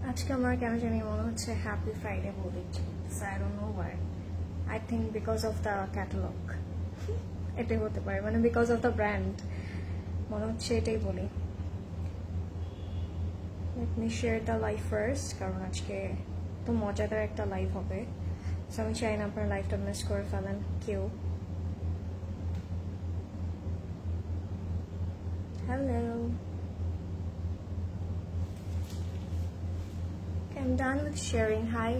আজকে আমার কেন জানি মনে হচ্ছে হ্যাপি ফ্রাইডে বলে দিচ্ছি। I don't know why. I think because of the catalog. এটাই হতে পারে, মানে because of the brand. মনে হচ্ছে এটাই বলি। Let me share the live first, কারণ আজকে তো মজাদার একটা লাইভ হবে। সো আমি চাই না আপনার লাইভটা মিস করে ফেলেন কেউ। Hello. Okay, I'm done with sharing. Hi.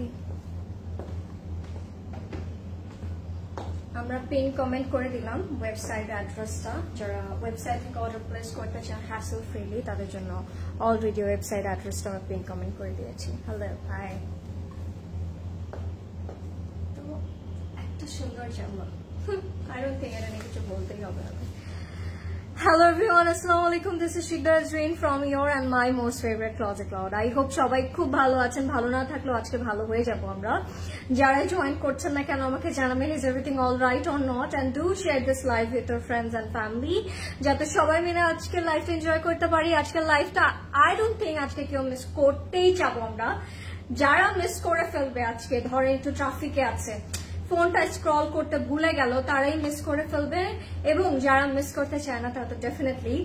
আমরা পিন কমেন্ট করে দিলাম ওয়েবসাইট অ্যাড্রেসটা, যারা ওয়েবসাইট থেকে অর্ডার প্লেস করতে চান হ্যাসেল ফ্রিলি তাদের জন্য অলরেডি ওয়েবসাইট অ্যাড্রেসটা আমরা পিন কমেন্ট করে দিয়েছি। Hello, hi. তো একটা সুন্দর জামা, আই ডোন্ট থিংক এটা নিয়ে কিছু বলতেই হবে না। Hello everyone, assalamu alaikum. This is Shidda Azreen from your and my most favorite Closet Cloud. I hope সবাই খুব ভালো আছেন, ভালো না থাকলেও আজকে ভালো হয়ে যাব আমরা। যারা জয়েন করছেন না কেন আমাকে জানাবেন, is everything all right or not, and do share this live with your friends and family যাতে সবাই মিলে আজকে লাইফটা এনজয় করতে পারি। আজকের লাইফটা I don't think আজকে কেউ মিস করতেই চাবো আমরা। যারা মিস করে ফেলবে আজকে, ধরেন একটু ট্রাফিকে আছে, ফোনটা স্ক্রল করতে ভুলে গেল, তারাই মিস করে ফেলবে। এবং যারা মিস করতে চায় না তারা তো ডেফিনেটলি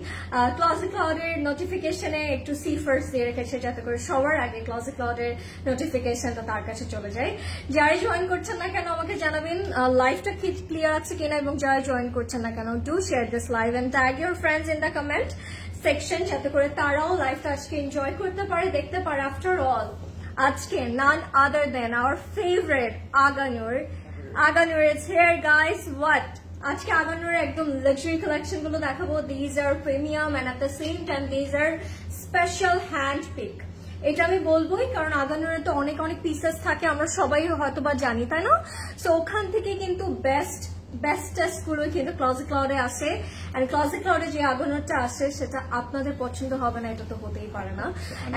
ক্লজেট ক্লাউডের নোটিফিকেশনে একটু সি ফার্স্ট দিয়ে রেখেছে, যাতে করে সবার আগে ক্লজেট ক্লাউডের নোটিফিকেশনটা তার কাছে চলে যায়। যারা জয়েন করছেন না কেন আমাকে জানাবেন লাইভটা কি ক্লিয়ার আছে কিনা, এবং যারা জয়েন করছেন না কেন do share this live and tag your friends in the comment section, যাতে করে তারাও লাইভটা আজকে এনজয় করতে পারে, দেখতে পারে। আফটার অল আজকে none other than our favorite Aganur is here, guys. What? আজকে আগানুর একদম লাক্সারি কালেকশন গুলো দেখাবো। These are premium and at the same time these are special hand pick. এটা আমি বলবোই কারণ আগানুরে তো অনেক অনেক পিসেস থাকে, আমরা সবাই হয়তো বা জানি, তাই না? সো ওখান থেকে কিন্তু বেস্টেস্ট গুলো কিন্তু ক্লজেট ক্লাউডে আসে। এন্ড ক্লজেট ক্লাউডে যে আগানুরটা আসে সেটা আপনাদের পছন্দ হবে না, এটা তো হতেই পারে না।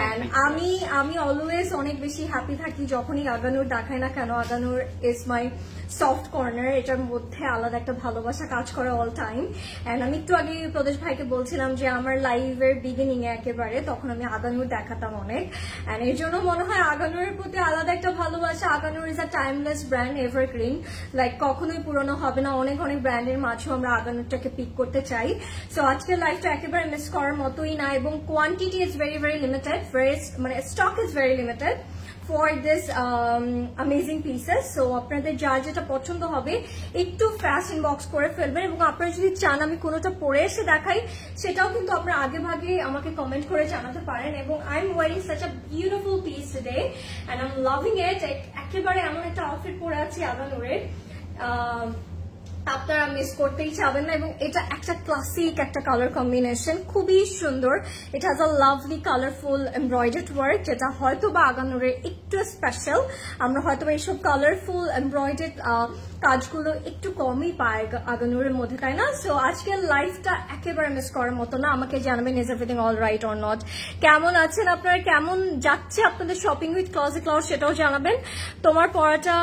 এন্ড আমি অলওয়েজ অনেক বেশি হ্যাপি থাকি যখনই আগানুর দেখায় না কেন। Aganoor is my soft corner, এটার মধ্যে আলাদা একটা ভালোবাসা কাজ করে অল টাইম। এন্ড আমি একটু আগে প্রদেশ ভাইকে বলছিলাম যে আমার লাইভের বিগিনিং এ একেবারে তখন আমি আগানুর দেখাতাম অনেক, এন্ড এর জন্য মনে হয় আগানুরের প্রতি আলাদা একটা ভালোবাসা। Aganoor is a timeless brand, evergreen, like কখনোই পুরনো হবে না। অনেক অনেক ব্র্যান্ডের মাঝেও আমরা আগানুরটাকে পিক করতে চাই। সো আজকের লাইভটা একেবারে মিস করার মতোই না, এবং quantity is very very limited, মানে stock is very limited for this amazing pieces. So আপনাদের যার যেটা পছন্দ হবে একটু ফাস্ট ইনবক্স করে ফেলবেন, এবং আপনারা যদি চান আমি কোনোটা পরে এসে দেখাই সেটাও কিন্তু আপনারা আগে ভাগে আমাকে কমেন্ট করে জানাতে পারেন। এবং I am wiring such a beautiful piece today and I'm loving it. একেবারে এমন একটা আউটফিট পরে আছি আগানুরের, আপনারা মিস করতেই চাবেন না। এবং এটা একটা ক্লাসিক একটা কালার কম্বিনেশন, খুবই সুন্দর। ইট has a lovely colourful embroidered work, যেটা হয়তো বা আগানুরের একটু স্পেশাল। আমরা হয়তো বা এইসব কালারফুল এমব্রয়ডার্ড কাজগুলো একটু কমই পাই আগানুরের মধ্যে, তাই না? সো আজকের লাইফটা একেবারে মিস করার মতো না। আমাকে জানাবেন is everything all right or not, কেমন আছেন আপনারা, কেমন যাচ্ছে আপনাদের শপিং উইথ ক্লজেট ক্লাউড সেটাও জানাবেন। তোমার পড়াটা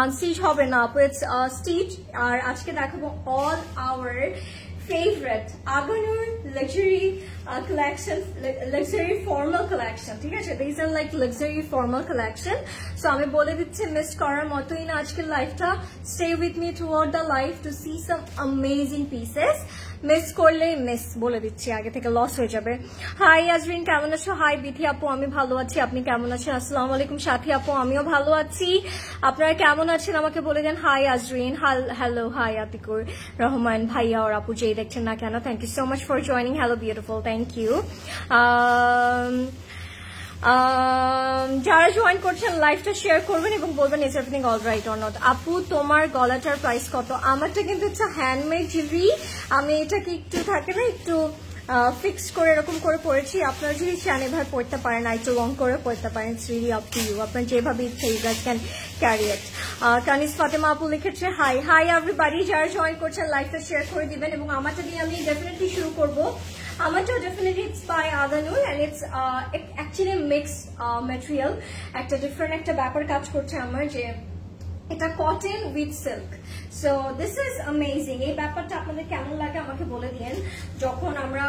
আনস্টিচ হবে না, ইটস স্টিচ। আর আজকে দেখাবো all our favorite Aganur luxury collection, luxury formal collection, ঠিক আছে? These are like luxury formal collection. So আমি বলে দিচ্ছি মিস করার মতোই না আজকের লাইফটা। Stay with me throughout the life to see some amazing pieces. Miss করলে মিস বলে দিচ্ছি, আগে থেকে লস হয়ে যাবে। হাই আজরিন, কেমন আছো? হাই বিথি আপু, আমি ভালো আছি, আপনি কেমন আছেন? আসসালামু আলাইকুম সাথী আপু, আমিও ভালো আছি। আপনারা কেমন আছেন আমাকে বলে দেন। Hi Azrin, hello, hi Atiqur Rahman ভাইয়া আর আপু যেই দেখছেন না কেন, thank you so much for joining. Hello beautiful, thank you. যারা জয়েন করছেন লাইভটা শেয়ার করবেন এবং বলবেন is everything all right or not. আপু তোমার গলাটার প্রাইস কত? আমারটা কিন্তু হচ্ছে হ্যান্ডমেড জিভি, আমি এটাকে একটু থাকে না একটু ফিক্সড করে এরকম করে পড়েছি। আপনারা যদি চান এভাবে পড়তে পারেন, একটু রং করে পড়তে পারেন, it's really up to you, আপনার যেভাবে ইচ্ছা you guys can carry it. Kanis Fatema আপু লিখেছে হাই এভরিবডি, যারা জয়েন করছেন লাইভটা শেয়ার করে দিবেন। এবং আমারটা দিয়ে আমি ডেফিনেটলি শুরু করবো। আমারটা definitely it's by Aganoor and it's actually mixed material, একটা ডিফারেন্ট একটা ব্যাপার কাজ করছে আমার, যে এটা cotton with silk. So this is amazing. এই ব্যাপারটা আপনাদের কেমন লাগে আমাকে বলে দিন। যখন আমরা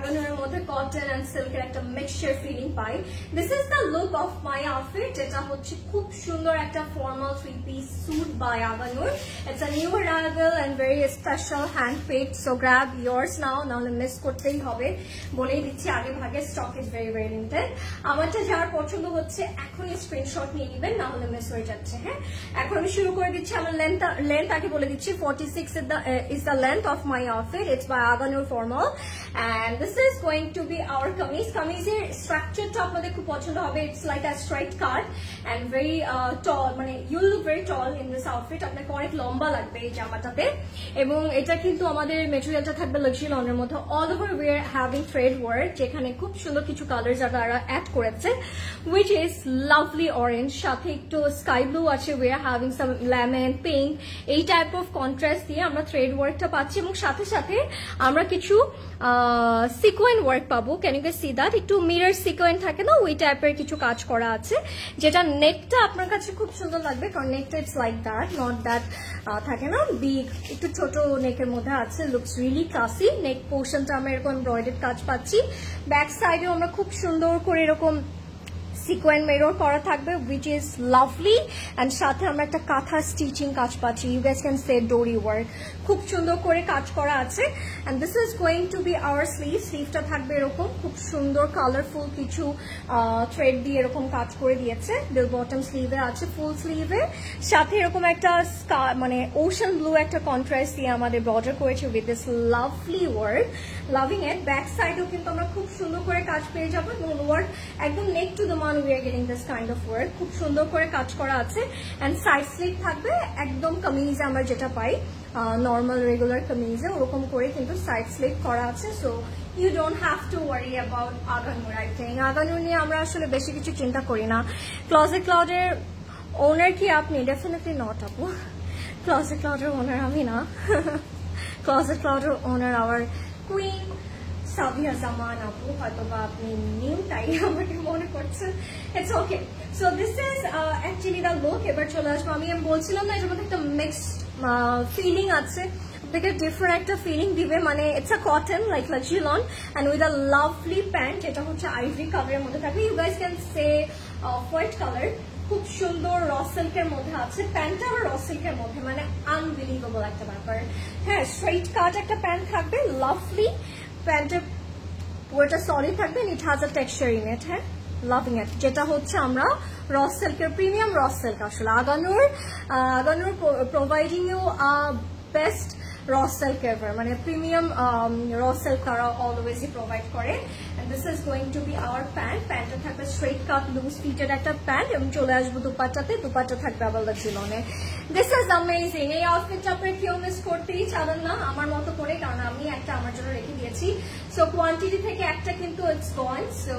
আগানোর মধ্যে কটন এন্ড সিল্কের একটা মিক্সচার ফিলিং পাই। This is the look of my outfit, যেটা হচ্ছে খুব সুন্দর একটা formal 3-piece suit by Aghanoor. It's a new arrival and very special hand paid, so grab yours now, নাহলে মিস করতেই হবে। বলেই দিচ্ছি আগে ভাগে, stock is very very limited. আমারটা যার পছন্দ হচ্ছে এখনই স্ক্রিনশট নিয়ে নেবেন, নাহলে মিস হয়ে যাচ্ছে। হ্যাঁ, এখন আমি শুরু করে দিচ্ছি। আমার লেন্থ আগে বলে দিচ্ছি, 46 is the length of my outfit. It's by Aganur Formal, and this is going to be our kameez. Kameezের স্ট্রাকচারটা আপনাদের খুব পছন্দ হবে। It's like a straight cut and very tall, মানে you look very tall in this outfit. আপনাকে অনেক লম্বা লাগবে এই জামাটাতে, এবং এটা কিন্তু আমাদের মেটেরিয়ালটা থাকবে লাক্সারি লনের মধ্যে। All over we are having thread work, যেখানে খুব সুন্দর কিছু কালার যারা অ্যাড করেছে, which is lovely orange, সাথে একটু স্কাই ব্লু আছে। we are having some lemon pink, এই টাইপ অফ কন্ট্রাস্ট দিয়ে আমরা থ্রেড ওয়ার্কটা পাচ্ছি, এবং সাথে সাথে আমরা কিছু সিকোয়েন্ট ওয়ার্ক পাবো। Can you guess see that? একটু মিরর সিকোয়েন্ট থাকে না, ওই টাইপের কিছু কাজ করা আছে, যেটা নেকটা আপনার কাছে খুব সুন্দর লাগবে, কারণ নেকটা it's like that, not that থাকে না বিগ, একটু ছোট নেকের মধ্যে আছে। Looks really classy. নেক পোর্শনটা আমরা এরকম এমব্রয়ডারি কাজ পাচ্ছি, ব্যাক সাইডেও আমরা খুব সুন্দর করে এরকম সিকোয়েন্ট মিরর করা থাকবে, which is lovely, and সাথে আমরা একটা কাঁথা স্টিচিং কাজ পাচ্ছি। you guys can say dory work, খুব সুন্দর করে কাজ করা আছে। and this is going to be our sleeve. স্লিভটা থাকবে এরকম খুব সুন্দর কালারফুল কিছু থ্রেড দিয়ে এরকম কাজ করে দিয়েছে। বেল বটম স্লিভে আছে, ফুল স্লিভে সাথে এরকম একটা মানে ওশান ব্লু একটা কন্ট্রাস্ট দিয়ে আমাদের বর্ডার করেছে with this lovely work. loving it. Back সাইডেও কিন্তু আমরা খুব সুন্দর করে কাজ পেয়ে যাবো, এবং ওয়ার্ক একদম নেক টু দ্য মান we are getting this kind of work. খুব সুন্দর করে কাজ করা আছে, and সাইড স্লিভ থাকবে একদম কামিজে আমরা যেটা পাই নর্মাল রেগুলার কামিজে, ওরকম করে কিন্তু সাইড স্লিভ করা আছে। So you don't have to worry about Aganur. I think Aganur নিয়ে আমরা আসলে বেশি কিছু চিন্তা করি না। ক্লজেট ক্লাউডের ওনার কি আপনি? ডেফিনেটলি নট আপু, ক্লজেট ক্লাউডের ওনার আমি না। ক্লজেট ক্লাউডের ওনার আওয়ার কুইন সাবিয়া জামান আপু, হয়তো বা আপনি নিউ, তাই আমাকে মনে করছেন। It's okay. So this is actually the look. এবার চলে আসবো, আমি বলছিলাম না এটার মধ্যে একটা মিক্সড ফিলিং আছে, আপনাকে ডিফারেন্ট একটা ফিলিং দিবে। মানে it's a cotton like luxury lawn, and with a lovely pant, যেটা হচ্ছে আইভরি কালারের মধ্যে থাকবে। You guys can say white colour, খুব সুন্দর র সিল্কের মধ্যে আছে। প্যান্টটা আবার র সিল্কের মধ্যে, মানে আনবিলিভেবল একটা ব্যাপার। হ্যাঁ, স্ট্রেইট কাট একটা প্যান্ট থাকবে, লাভলি। প্যান্টের পুরোটা সলিড থাকবে, ইট হ্যাজ আ টেক্সচার ইন ইট। হ্যাঁ, লাভিং ইট, যেটা হচ্ছে আমরা র সিল্কের প্রিমিয়াম র সিল্ক। আসলে Aganoor providing you best raw silk ever, মানে প্রিমিয়াম র সিল্ক তারা অলওয়েজই প্রোভাইড করে। and this is going to be our pant. প্যান্টটা থাকবে স্ট্রেট কাট লুজ ফিটেড একটা প্যান্ট, এবং চলে আসবো দুপাট্টাতে। দুপাট্টা থাকবে আবার লাক্সারি। This is amazing. এই আউটফিটটা আপনারা কেউ মিস করতেই চাবেন না আমার মতো করে, কারণ আমি একটা আমার জন্য রেখে দিয়েছি। সো কোয়ান্টিটি থেকে একটা কিন্তু it's gone, so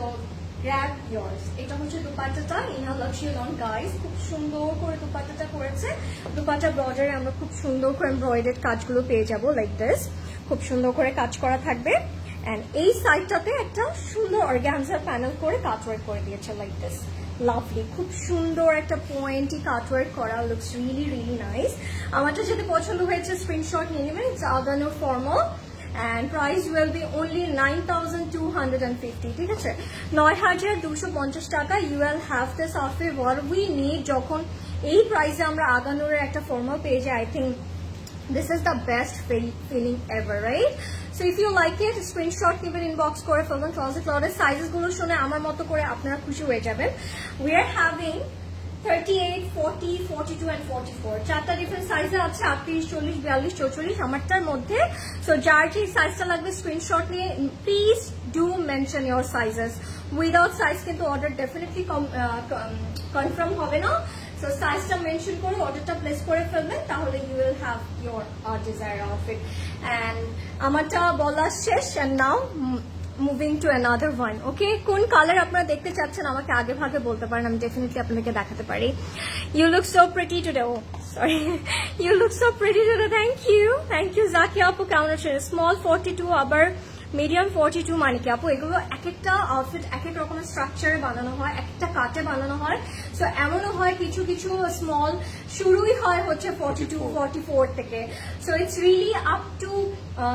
grab yours. এটা হচ্ছে দুপাট্টাটা in a luxury lawn guys, খুব সুন্দর করে দুপাট্টাটা করেছে। দুপাট্টা বর্ডারে আমরা খুব সুন্দর করে এমব্রয়ডারি কাজগুলো পেয়ে যাবো লাইক দিস, খুব সুন্দর করে কাজ করা থাকবে। and এই সাইডটাতে একটা সুন্দর অর্গানজার প্যানেল করে কাটওয়ার্ক করে দিয়েছে লাইক দিস, লাভলি। খুব সুন্দর একটা পয়েন্টি কাটওয়ার্ক করা, লুকস রিয়েলি রিয়েলি নাইস। আমারটা যদি পছন্দ হয়েছে স্ক্রিনশট নিয়ে নেবেন। It's Aganoor formal and price will be only 9,250. ঠিক আছে, 9,250 টাকা। you will have this outfit what we need। যখন এই প্রাইসে আমরা আগানুরের একটা ফর্মাল পেয়ে যাই, I think this is the best feeling ever, right? So if you like it, screenshot নিবেন, ইনবক্স করে ফেলবেন। ক্লজেট ক্লাউডের সাইজেস গুলো শুনে আমার মতো করে আপনারা খুশি হয়ে যাবেন। we are having 38, 40, 42 and 44 চারটা ডিফারেন্ট সাইজে আছে, 38, 40, 42, 44 আমারটার মধ্যে। সো যার যে সাইজটা লাগবে স্ক্রিনশট নিয়ে please do mention your sizes. Without size কিন্তু অর্ডার ডেফিনেটলি কনফার্ম হবে না। সো সাইজটা মেনশন করে অর্ডারটা প্লেস করে ফেলবেন, তাহলে you will have your desire outfit. And আমারটা বলা শেষ, and now moving to another one. Okay, কোন কালার আপনারা দেখতে চাচ্ছেন আমাকে আগে ভাগে বলতে পারেন, আমি ডেফিনেটলি আপনাদেরকে দেখাতে পারি। You look so pretty today. Oh sorry, you look so pretty today. Thank you Zakia আপু, কেমন আছেন? স্মল 42 আবার মিডিয়াম 42 মানে কি আপু এগুলো এক একটা আউটফিট এক এক রকমের স্ট্রাকচারে বানানো হয়, এক একটা কাটে বানানো হয়। সো এমনও হয় কিছু কিছু স্মল শুরুই হয় হচ্ছে 42 44 থেকে। So it's really up to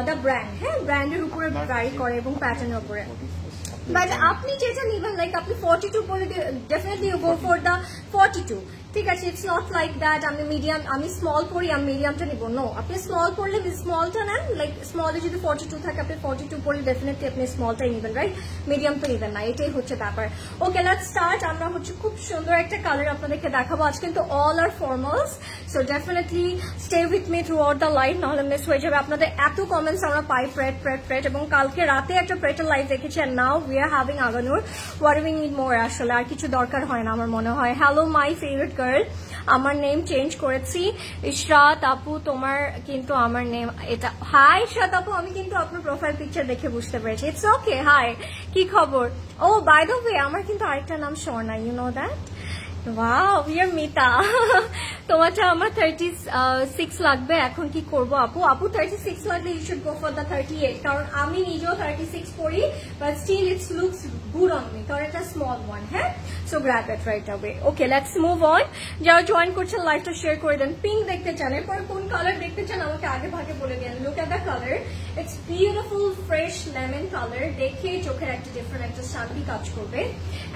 the brand, হ্যাঁ ব্র্যান্ডের উপরে ভ্যারি করে এবং প্যাটার্নের উপরে। বাট আপনি যেটা নিবেন লাইক আপনি 42 বলে definitely you go for the 42, ঠিক আছে? ইটস নট লাইক দ্যাট আমি মিডিয়াম আমি স্মল পরি আমি মিডিয়ামটা নিব, নো। আপনি স্মল পরলে স্মলটা নেন, লাইক স্মলে যদি 42 থাকে আপনি 42 পরলে ডেফিনেটলি আপনি স্মলটাই নেবেন, রাইট? মিডিয়াম তো নেবেন না, এটাই হচ্ছে ব্যাপার। Okay let's start. আমরা হচ্ছে খুব সুন্দর একটা কালার আপনাদেরকে দেখাবো আজ, কিন্তু all are formals. So definitely stay with me throughout the live, নাহলে মিস হয়ে যাবে। আপনাদের এত কমেন্টস আমরা পাই প্রেট এবং কালকে রাতে একটা প্রেটের লাইভ দেখেছি, and now we are having Aganoor. what do we need more? আসলে আর কিছু দরকার হয় না আমার মনে হয়। হ্যালো মাই ফেভারিট গার্ল, আমার নেম চেঞ্জ করেছি। ইশরাত আপু তোমার কিন্তু আমার নেম এটা। হাই ইশরাত আপু, আমি কিন্তু আপনার প্রোফাইল পিকচার দেখে বুঝতে পেরেছি। It's okay. হাই, কি খবর? ও বাই দ্য ওয়ে আমার কিন্তু আরেকটা নাম Swarna, you know that? Wow, we are Mita. তোমারটা আমার 36 লাগবে, এখন কি করবো আপু? আপু 36 লাগলে you should go for the 38, কারণ আমি নিজেও 36 পড়ি, but still it's looks good on me, কারণ এটা স্মল ওয়ান। হ্যাঁ, so grab it right away. Okay let's move on. যারা জয়েন করছেন লাইভটা শেয়ার করে দেন। পিঙ্ক দেখতে চান, এরপরে কোন কালার দেখতে চান আমাকে আগে ভাগে বলে দেন। Look at the colour, it's beautiful fresh lemon colour. দেখে চোখের একটা ডিফারেন্ট একটা শান্তি কাজ করবে।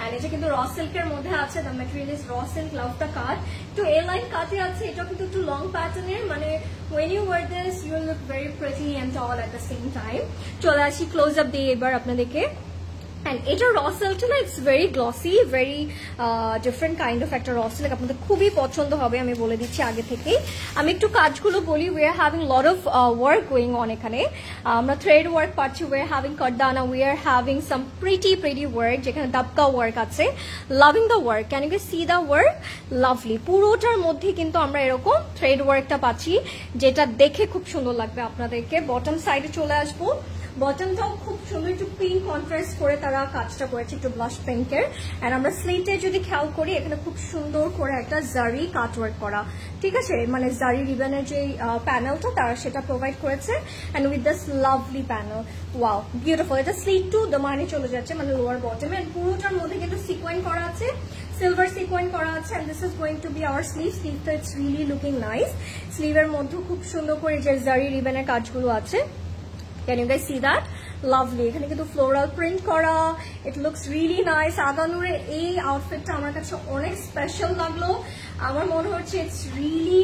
এন্ড এটা কিন্তু র সিল্কের মধ্যে আছে, the material is raw silk, love the cut. একটু এ লাইন কাটে আছে, এটা কিন্তু একটু লং প্যাটার্নের, মানে when you wear this you will look very pretty and tall at the same time. চলে আসি ক্লোজ আপ দিয়ে এবার আপনাদেরকে। And এটা র সিল্কটা না, it's very glossy, very different kind of একটা র সিল্ক, আপনাদের খুবই পছন্দ হবে, আমি বলে দিচ্ছি আগে থেকেই। আমি একটু কাজগুলো বলি। We are having lot of work going on এখানে। আমরা থ্রেড ওয়ার্ক পাচ্ছি, we are having katdana, we are having some pretty work, যেখানে দাবকা ওয়ার্ক আছে। Loving the work, can you see the work? Lovely. পুরোটার মধ্যে কিন্তু আমরা এরকম থ্রেড ওয়ার্কটা পাচ্ছি, যেটা দেখে খুব সুন্দর লাগবে আপনাদেরকে। বটম সাইডে চলে আসবো। বটমটাও খুব সুন্দর, একটু পিঙ্ক কন্ট্রাস্ট করে তারা কাজটা করেছে, একটু ব্লাশ পিঙ্কের। এন্ড আমরা স্লিটে যদি খেয়াল করি, এখানে খুব সুন্দর করে একটা জারি কাটওয়ার্ক করা, ঠিক আছে? মানে জারি রিবনের যে প্যানেলটা তারা সেটা প্রোভাইড করেছে, and with this lovely panel. Wow, beautiful. এটা স্লিট টু দ্য মানে চলে যাচ্ছে, মানে লোয়ার বটমে। এন্ড পুরোটার মধ্যে কিন্তু সিকোয়েন্ট করা আছে, সিলভার সিকোয়েন্ট করা আছে। And this is going to be our sleeve. স্লিভটা ইটস রিয়েলি লুকিং নাইস। স্লিভের মধ্যে খুব সুন্দর করে যে জারি রিবনের কাজগুলো আছে। Can you guys see that? Lovely. এখানে কিন্তু ফ্লোরাল প্রিন্ট করা, ইট লুকস রিয়েলি নাইস। আগানুরের এই আউটফিটটা আমার কাছে অনেক স্পেশাল লাগলো। আমার মনে হচ্ছে ইটস রিয়েলি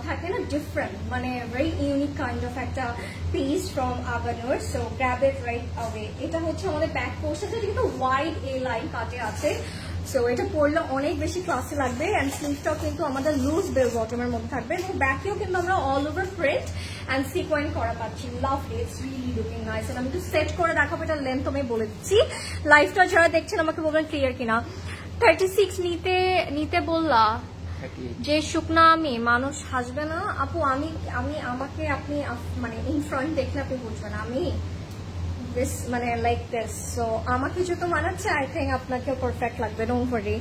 থাকে না ডিফারেন্ট, মানে ভেরি ইউনিক কাইন্ড অফ একটা piece from Aganoor. So grab it right away. এটা হচ্ছে আমাদের ব্যাক পোর্শন, এটা কিন্তু ওয়াইড এ লাইন কাটে আছে। সো এটা পরলে অনেক বেশি ক্লাসি লাগবে। অ্যান্ড স্লিভটাও কিন্তু আমাদের লুজ বেল বটমের মধ্যে থাকবে, এবং ব্যাকেও কিন্তু আমরা all over print and sequent করা পাচ্ছি। Lovely, it's really looking nice. আমি একটু সেট করে দেখাবো, এটা লেন্থ আমি বলে দিচ্ছি। লাইভটা যারা দেখছেন আমাকে বলবেন ক্লিয়ার কিনা। 36 নিতে বললা যে শুকনা আমি, মানুষ হাসবে না আপু? আমাকে আপনি মানে ইন ফ্রন্ট দেখলে আপনি বুঝবেন আমি this মানে লাইক দিস। সো আমাকে যত মানাচ্ছে আই থিঙ্ক আপনাকেও পারফেক্ট লাগবে, ডোন্ট ওয়ারি।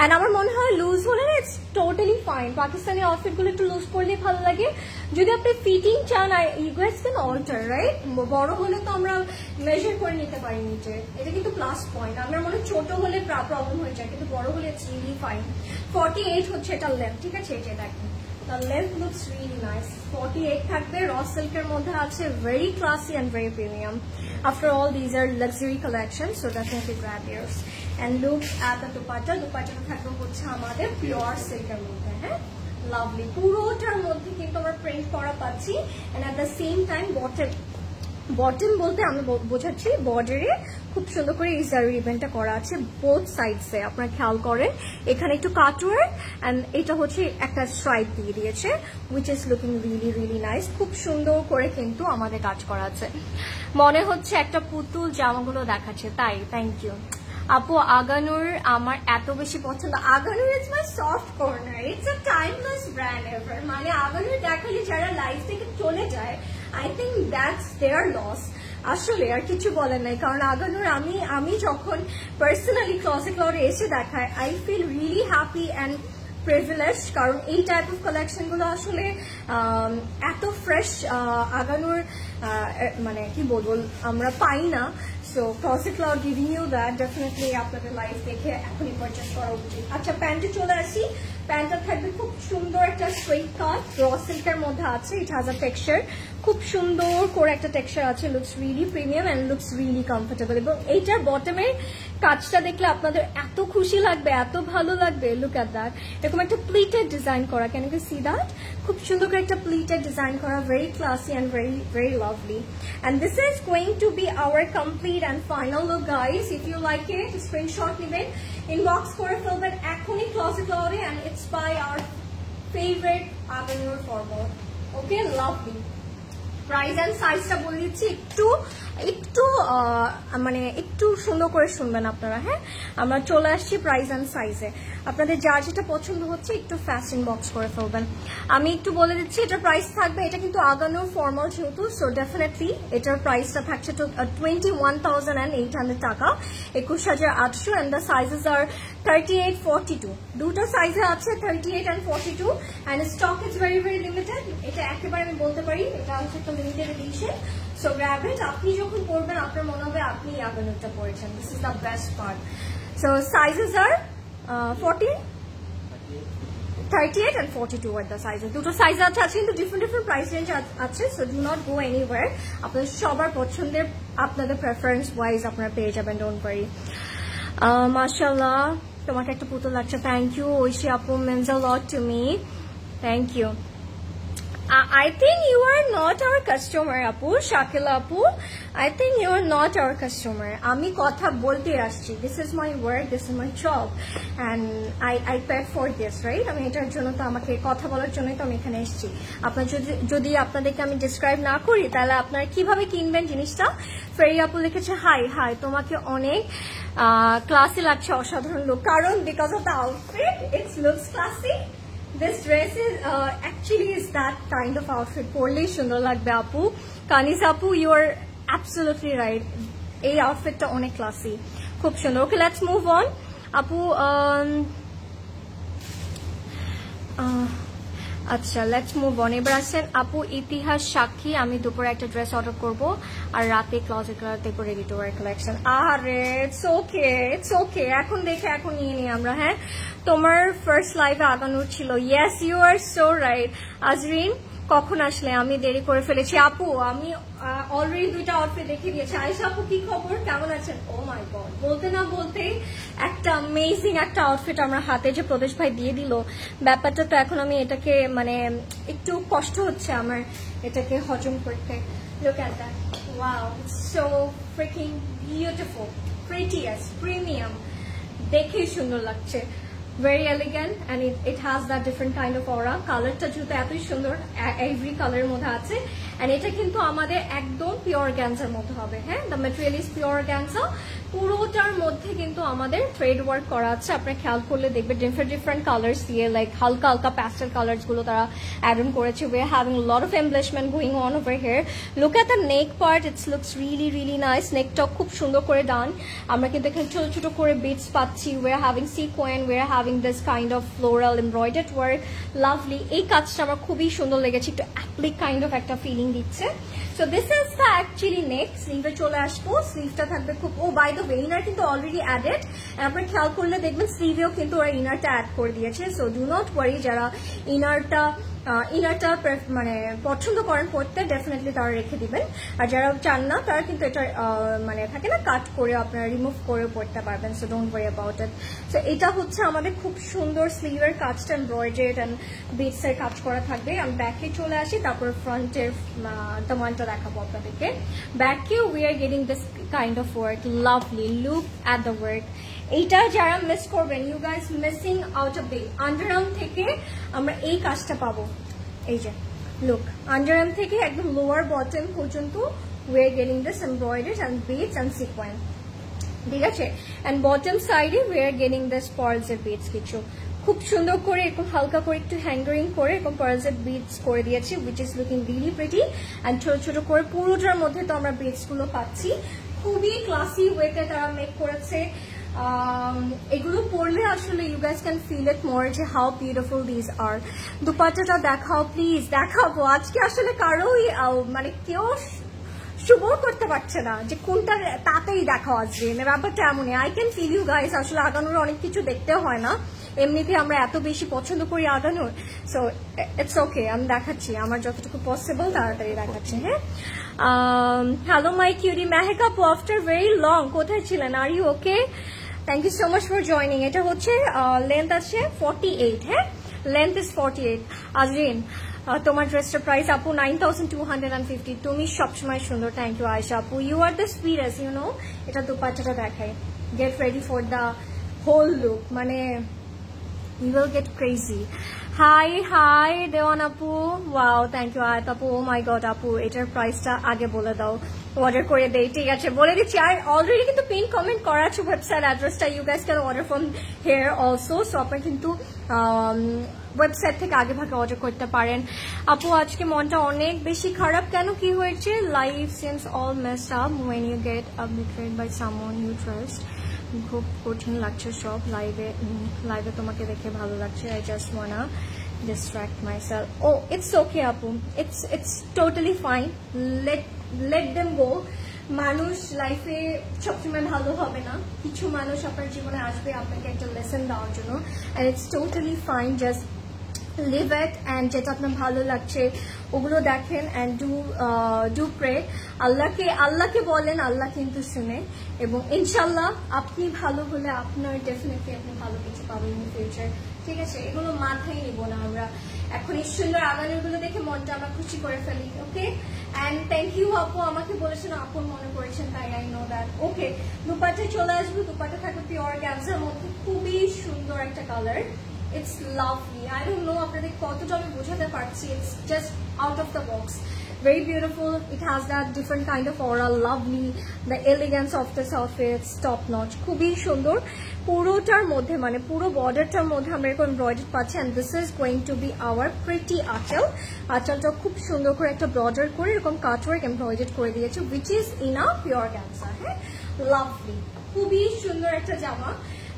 এন্ড আমার মনে হয় লুজ হলে না it's totally fine. Pakistani outfit গুলো একটু লুজ করলে ভালো লাগে। যদি আপনি ফিটিং চান, you guys can alter, right? বড় হলে তো আমরা মেজার করে নিতে পারি নিচে, এটা কিন্তু প্লাস পয়েন্ট। আমার মনে ছোট হলে প্রবলেম হয়ে যায়, কিন্তু বড় হলে ইটস রিয়েলি ফাইন। 48 হচ্ছে এটা লেন্থ, ঠিক আছে? এটা দেখেন, the length looks really nice. 48 থাকবে, র সিল্কের মধ্যে আছে, very classy and very premium. After all, these are luxury collections, so definitely grab yours. And look at the dupatta. Dupatta থাকবে হচ্ছে আমাদের পিওর সিল্কের মধ্যে। হ্যাঁ, লাভলি। পুরোটার মধ্যে কিন্তু আমরা প্রিন্ট করা পাচ্ছি, and at the same time bottom বলতে আমি বোঝাচ্ছি বর্ডারে খুব সুন্দর করে এই জারি রিবনটা করা আছে বোথ সাইডসে। আপনারা খেয়াল করেন, এখানে একটু কাটওয়ার্ক, এন্ড এটা হচ্ছে একটা স্ট্রাইপ দিয়ে দিয়েছে, which is looking really really nice. খুব সুন্দর করে কিন্তু আমাদের কাজ করা আছে, মনে হচ্ছে একটা পুতুল জামাগুলো দেখাচ্ছে, তাই। থ্যাংক ইউ আপু। আগানুর আমার এত বেশি পছন্দ। Aganoor is my soft corner, it's a timeless brand ever. মানে আগানুর দেখালে যারা লাইফ থেকে চলে যায়, I think that's their loss. আসলে আর কিছু বলার নাই, কারণ আগানুর আমি যখন পার্সোনালি ক্লজেট ক্লাউডে এসে দেখায়, I feel really happy and privilege, কারণ এই টাইপ অফ কালেকশনগুলো আসলে এত ফ্রেশ আগানোর মানে কি বলবো আমরা পাই না। So closet cloud giving you that, definitely আপনাদের লাইফ দেখে এখনই পারচেস করা উচিত। আচ্ছা, প্যান্টে চলে আসি। প্যান্টটা থাকবে খুব সুন্দর একটা স্ট্রেট কাট, র সিল্কের মধ্যে আছে। ইট হ্যাজ আ টেক্সচার, খুব সুন্দর করে একটা টেক্সচার আছে। Looks really premium and looks really comfortable. এবং এইটার বটমের কাজটা দেখলে আপনাদের এত খুশি লাগবে, এত ভালো লাগবে। লুক অ্যাট দ্যাট, এরকম একটা প্লিটেড ডিজাইন করা। Can you see that? খুব সুন্দর করে একটা প্লিটেড ডিজাইন করা, very classy and very very lovely. And this is going to be our complete and final look guys. If you like it, screenshot নেবেন, inbox করে ফেলবেন এখনই ক্লজেট ক্লাউডে, and it's by our favourite Aganoor formal. Okay, lovely. Price and সাইজটা বলে দিচ্ছি, একটু মানে একটু সুন্দর করে শুনবেন আপনারা। হ্যাঁ, আমরা চলে আসছি প্রাইস অ্যান্ড সাইজে। আপনাদের যার যেটা পছন্দ হচ্ছে একটু ফাস্ট ইনবক্স করে ফেলবেন। আমি একটু বলে দিচ্ছি এটার প্রাইস থাকবে, এটা কিন্তু আগানোর ফর্মাল যেহেতু, সো ডেফিনেটলি এটার প্রাইসটা থাকছে 21,800 টাকা, 21,800। অ্যান্ড দ্য সাইজেস আর 38, 42, দুটো সাইজে আছে, 38 and 42, and stock is very very limited. এটা একেবারে আমি বলতে পারি এটা হচ্ছে একটা লিমিটেড এডিশন। সো গ্র্যাব ইট। আপনি যখন পরবেন আপনার মনে হবে আপনি আগানোরটা পরেছেন। This is the best part. So sizes R 40, 38 and 42 at the sizes. দুটো সাইজ আছে, কিন্তু ডিফারেন্ট প্রাইস রেঞ্জ আছে। So do not go anywhere, আপনাদের সবার পছন্দের আপনাদের প্রেফারেন্স ওয়াইজ আপনারা পেয়ে যাবেন, ডোন্ট ওয়ারি। মাশাআল্লাহ, তোমাকে একটা পুতুল লাগছে। থ্যাংক ইউ ঐশী আপু, means a lot to me. Thank you. I think you are not our customer, Apu, Shakila Apu. I think you are not our customer. আমি কথা বলতে আসছি। This is my work, this is my job, and I pay for this, right? আমি এটার জন্য তো আমাকে কথা বলার জন্যই তো আমি এখানে এসেছি। আপনার যদি আপনাদেরকে আমি ডিসক্রাইব না করি তাহলে আপনারা কিভাবে কিনবেন জিনিসটা? ফেরি আপু লিখেছে, হাই তোমাকে অনেক ক্লাসি লাগছে, অসাধারণ লুক। কারণ because of the outfit, it's looks classy. This dress is actually is that kind of outfit. Porle shundor lagbe apu. Kanis apu, you are absolutely right. Ei outfit ta onek classy, khub shundor. Okay, let's move on. Apu, আচ্ছা, let's move on. এবার আসেন আপু, ইতিহাস সাক্ষী আমি দুপুরে একটা dress order করব আর রাতে ক্লজেট ক্লাউড দেখবো রেডি টু ওয়্যার কালেকশন। আরে ইটস ওকে, এখন দেখে এখন নিয়ে নিই আমরা। হ্যাঁ, তোমার ফার্স্ট লাইভে আগানোর ছিল। Yes, you are so right. Azrin, কখন আসলে? আমি দেরি করে ফেলেছি আপু, আমি অলরেডি দুইটা আউটফিট দেখে দিয়েছি। আয়েশা আপু, কি খবর, কেমন আছেন? ও মাই গড, বলতে না বলতে একটা অ্যামেজিং একটা আউটফিট আমার হাতে যে প্রদেশ ভাই দিয়ে দিল, ব্যাপারটা তো এখন আমি এটাকে মানে একটু কষ্ট হচ্ছে আমার এটাকে হজম করতে। Look at that, wow, so freaking beautiful, prettiest, premium, দেখেই সুন্দর লাগছে। Very elegant, and it has that different kind of aura. Color ta jute etoy sundor, every color modhe ache, and eta kintu amader ekdom pure organza er modhe hobe. He, the material is pure organza, পুরোটার মধ্যে কিন্তু আমাদের thread work করা আছে। আপনি খেয়াল করলে দেখবেন ডিফারেন্ট কালার্স দিয়ে, লাইক হালকা প্যাস্টেল কালার্স গুলো তারা অ্যাড অন করেছে। We are having lot of embellishment going on over here. Look at the neck part, it's looks really nice. নেকটা খুব সুন্দর করে ডান। আমরা কিন্তু এখানে ছোট ছোট করে বিটস পাচ্ছি। We are having sequin, we are having this kind of floral embroidered work, lovely. এই কাজটা আমার খুবই সুন্দর লেগেছে, একটু অ্যাপ্লিক কাইন্ড অফ একটা ফিলিং দিচ্ছে। So this is the actually neck. স্লিভে চলে আসবো, স্লিভটা থাকবে খুব, oh by the way inner কিন্তু অলরেডি অ্যাডেড। আপনার খেয়াল করলে দেখবেন স্লিভেও কিন্তু ওরা ইনারটা অ্যাড করে দিয়েছে। সো ডু নট ওয়ারি, যারা ইনারটা মানে পছন্দ করেন পড়তে, ডেফিনেটলি তারা রেখে দিবেন। আর যারা চান না তারা কিন্তু এটা মানে থাকে না, কাট করে আপনারা রিমুভ করে পড়তে পারবেন। So don't worry about it. So এটা হচ্ছে আমাদের খুব সুন্দর স্লিভের কাজটা, এমব্রয়ডার্ড অ্যান্ড বিটস এর কাজ করা থাকবে। আমি ব্যাকে চলে আসি, তারপর ফ্রন্টের দামানটা দেখাবো আপনাদেরকে। ব্যাকে we are getting this kind of work, lovely, look at the work. এইটা যারা মিস করবেন, you guys missing out of big. Underarm থেকে আমরা এই কাজটা পাবো, এই যে লুক, আন্ডারআর্ম থেকে একদম লোয়ার বটম পর্যন্ত we are getting this embroidered and beads and sequins, ঠিক আছে। অ্যান্ড বটম সাইডে উই আর গেটিং দিস পার্লসের বিটস কিছু খুব সুন্দর করে এরকম হালকা করে একটু হ্যাঙ্গারিং করে এরকম পার্লসের বিটস করে দিয়েছি, which is looking really pretty. And ছোট ছোট করে পুরোটার মধ্যে তো আমরা বিটস গুলো পাচ্ছি, খুবই ক্লাসি ওয়েতে তারা মেক করেছে। এগুলো পরলে আসলে you guys can feel it more যে হাউ বিউটিফুল দিস আর। দুপাট্টাটা দেখাও প্লিজ। দেখাবো আজকে আসলে কারোই মানে কেউ শুভ করতে পারছে না যে কোনটা তাতেই দেখাও আসবে, ব্যাপারটা এমনই। I can feel you guys, আসলে আগানোর অনেক কিছু দেখতেও হয় না, এমনিতে আমরা এত বেশি পছন্দ করি আগানোর। সো ইটস ওকে, আমি দেখাচ্ছি আমার যতটুকু পসিবল তাড়াতাড়ি দেখাচ্ছি। হ্যাঁ, হ্যালো মাই কিউরি মেহেক আপু, আফটার ভেরি লং কোথায় ছিলেন? Are you okay? Thank you so much for joining. এটা হচ্ছে লেন্থ আছে 48। হ্যাঁ, লেন্থ ইজ 48। আজরিন, তোমার ড্রেসটার প্রাইস আপু 9250। তুমি সবসময় সুন্দর। থ্যাংক ইউ আয়শা আপু, you are the sweetest, you know. এটা দুপাট্টাটা দেখাই, get ready for the whole look, মানে you will get crazy. Hi Dewan apu, wow, thank you Ayat apu, oh my god apu, এটার প্রাইসটা আগে বলে দাও, অর্ডার করে দেই। ঠিক আছে, বলে দিচ্ছি। আর অলরেডি কিন্তু পিন কমেন্ট করা আছে ওয়েবসাইট অ্যাড্রেসটা, you guys can order from here also. So আপনারা কিন্তু ওয়েবসাইট থেকে আগে ভাগে অর্ডার করতে পারেন। আপু আজকে মনটা অনেক বেশি খারাপ, কেন, কি হয়েছে? Life seems all messed up when you get betrayed by someone you trust. খুব কঠিন লাগছে সব। লাইভে তোমাকে দেখে ভালো লাগছে। I just wanna distract myself. Oh, it's okay আপু, it's totally fine. let them go. মানুষ লাইফে সবসময় ভালো হবে না, কিছু মানুষ আপনার জীবনে আসবে আপনাকে একটা লেসন দেওয়ার জন্য, and it's totally fine. Just live it, and যেটা আপনার ভালো লাগছে ওগুলো দেখেন, and do pray. আল্লাহকে বলেন, আল্লাহ কিন্তু শুনে, এবং ইনশাল্লাহ আপনি ভালো হলে আপনার ডেফিনেটলি আপনি ভালো কিছু পাবেন ইন ফিউচার। ঠিক আছে, এগুলো মাথায় নিব না আমরা, এখন এই সুন্দর আগানোগুলো দেখে মনটা আমরা খুশি করে ফেলি। ওকে, অ্যান্ড থ্যাংক ইউ আপু, আমাকে বলেছেন আপন মনে করেছেন, তাই আই নো দ্যাট। ওকে, দুপাট্টায় চলে আসবো। দুপাট্টা থাকবে পিওর গ্যান্সার মধ্যে, খুবই সুন্দর একটা colour. It's lovely. I don't know আপনাদের কতটা আমি বোঝাতে পারছি। It's just out of the box. Very beautiful. It has that different kind of aura. Lovely. The elegance of this outfit. It's top notch. খুবই সুন্দর। পুরোটার মধ্যে মানে পুরো বর্ডারটার মধ্যে আমরা এরকম এমব্রয়ডারি পাচ্ছি, and this is going to be our pretty আঁচল। আঁচলটা খুব সুন্দর করে একটা বর্ডার করে এরকম কাটওয়ার্ক এমব্রয়ডারি করে দিয়েছে, which is in a pure ganza. হ্যাঁ, লাভলি, খুবই সুন্দর একটা জামা।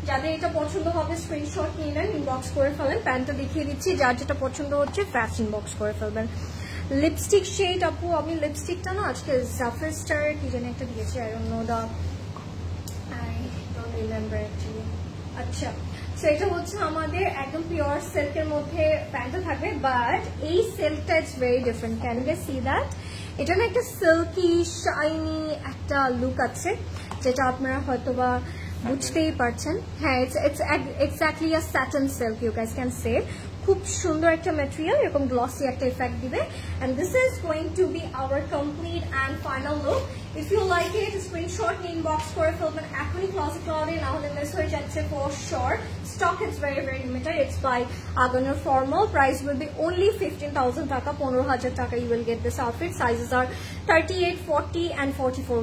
যাদের এটা পছন্দ হবে স্ক্রিনশট নিয়ে নেন, ইনবক্স করে ফেলেন। প্যান্টটা দেখিয়ে দিচ্ছি, যার যেটা পছন্দ হচ্ছে ফাস্ট ইনবক্স করে ফেলবেন। লিপস্টিক শেড আপু, আমি লিপস্টিকটা না আজকে জাফর স্টার কি যেন একটা দিয়েছি, I don't know I don't remember actually. আচ্ছা, সো এটা হচ্ছে আমাদের একদম পিওর সিল্কের মধ্যে প্যান্টটা থাকবে, বাট এই সিল্কটা it's very different. Can you see that? এটা না একটা সিল্কি শাইনি একটা লুক আছে, যেটা আপনারা হয়তোবা বুঝতেই পারছেন। হ্যাঁ, it's exactly a satin silk, you guys can say. খুব সুন্দর একটা ম্যাটেরিয়াল, এরকম গ্লসি একটা ইফেক্ট দিবে, and this is going to be our complete and final look. If you like it, screenshot inbox করে ফেলবেন এখনই ক্লজেট ক্লাউডে, না হলে মিস হয়ে যাচ্ছে for sure. Stock is very very limited. It's by Aganar Formal. Price will be only 15,000 টাকা, 15,000 টাকা you will get this outfit. Sizes are 38, 40 and 44.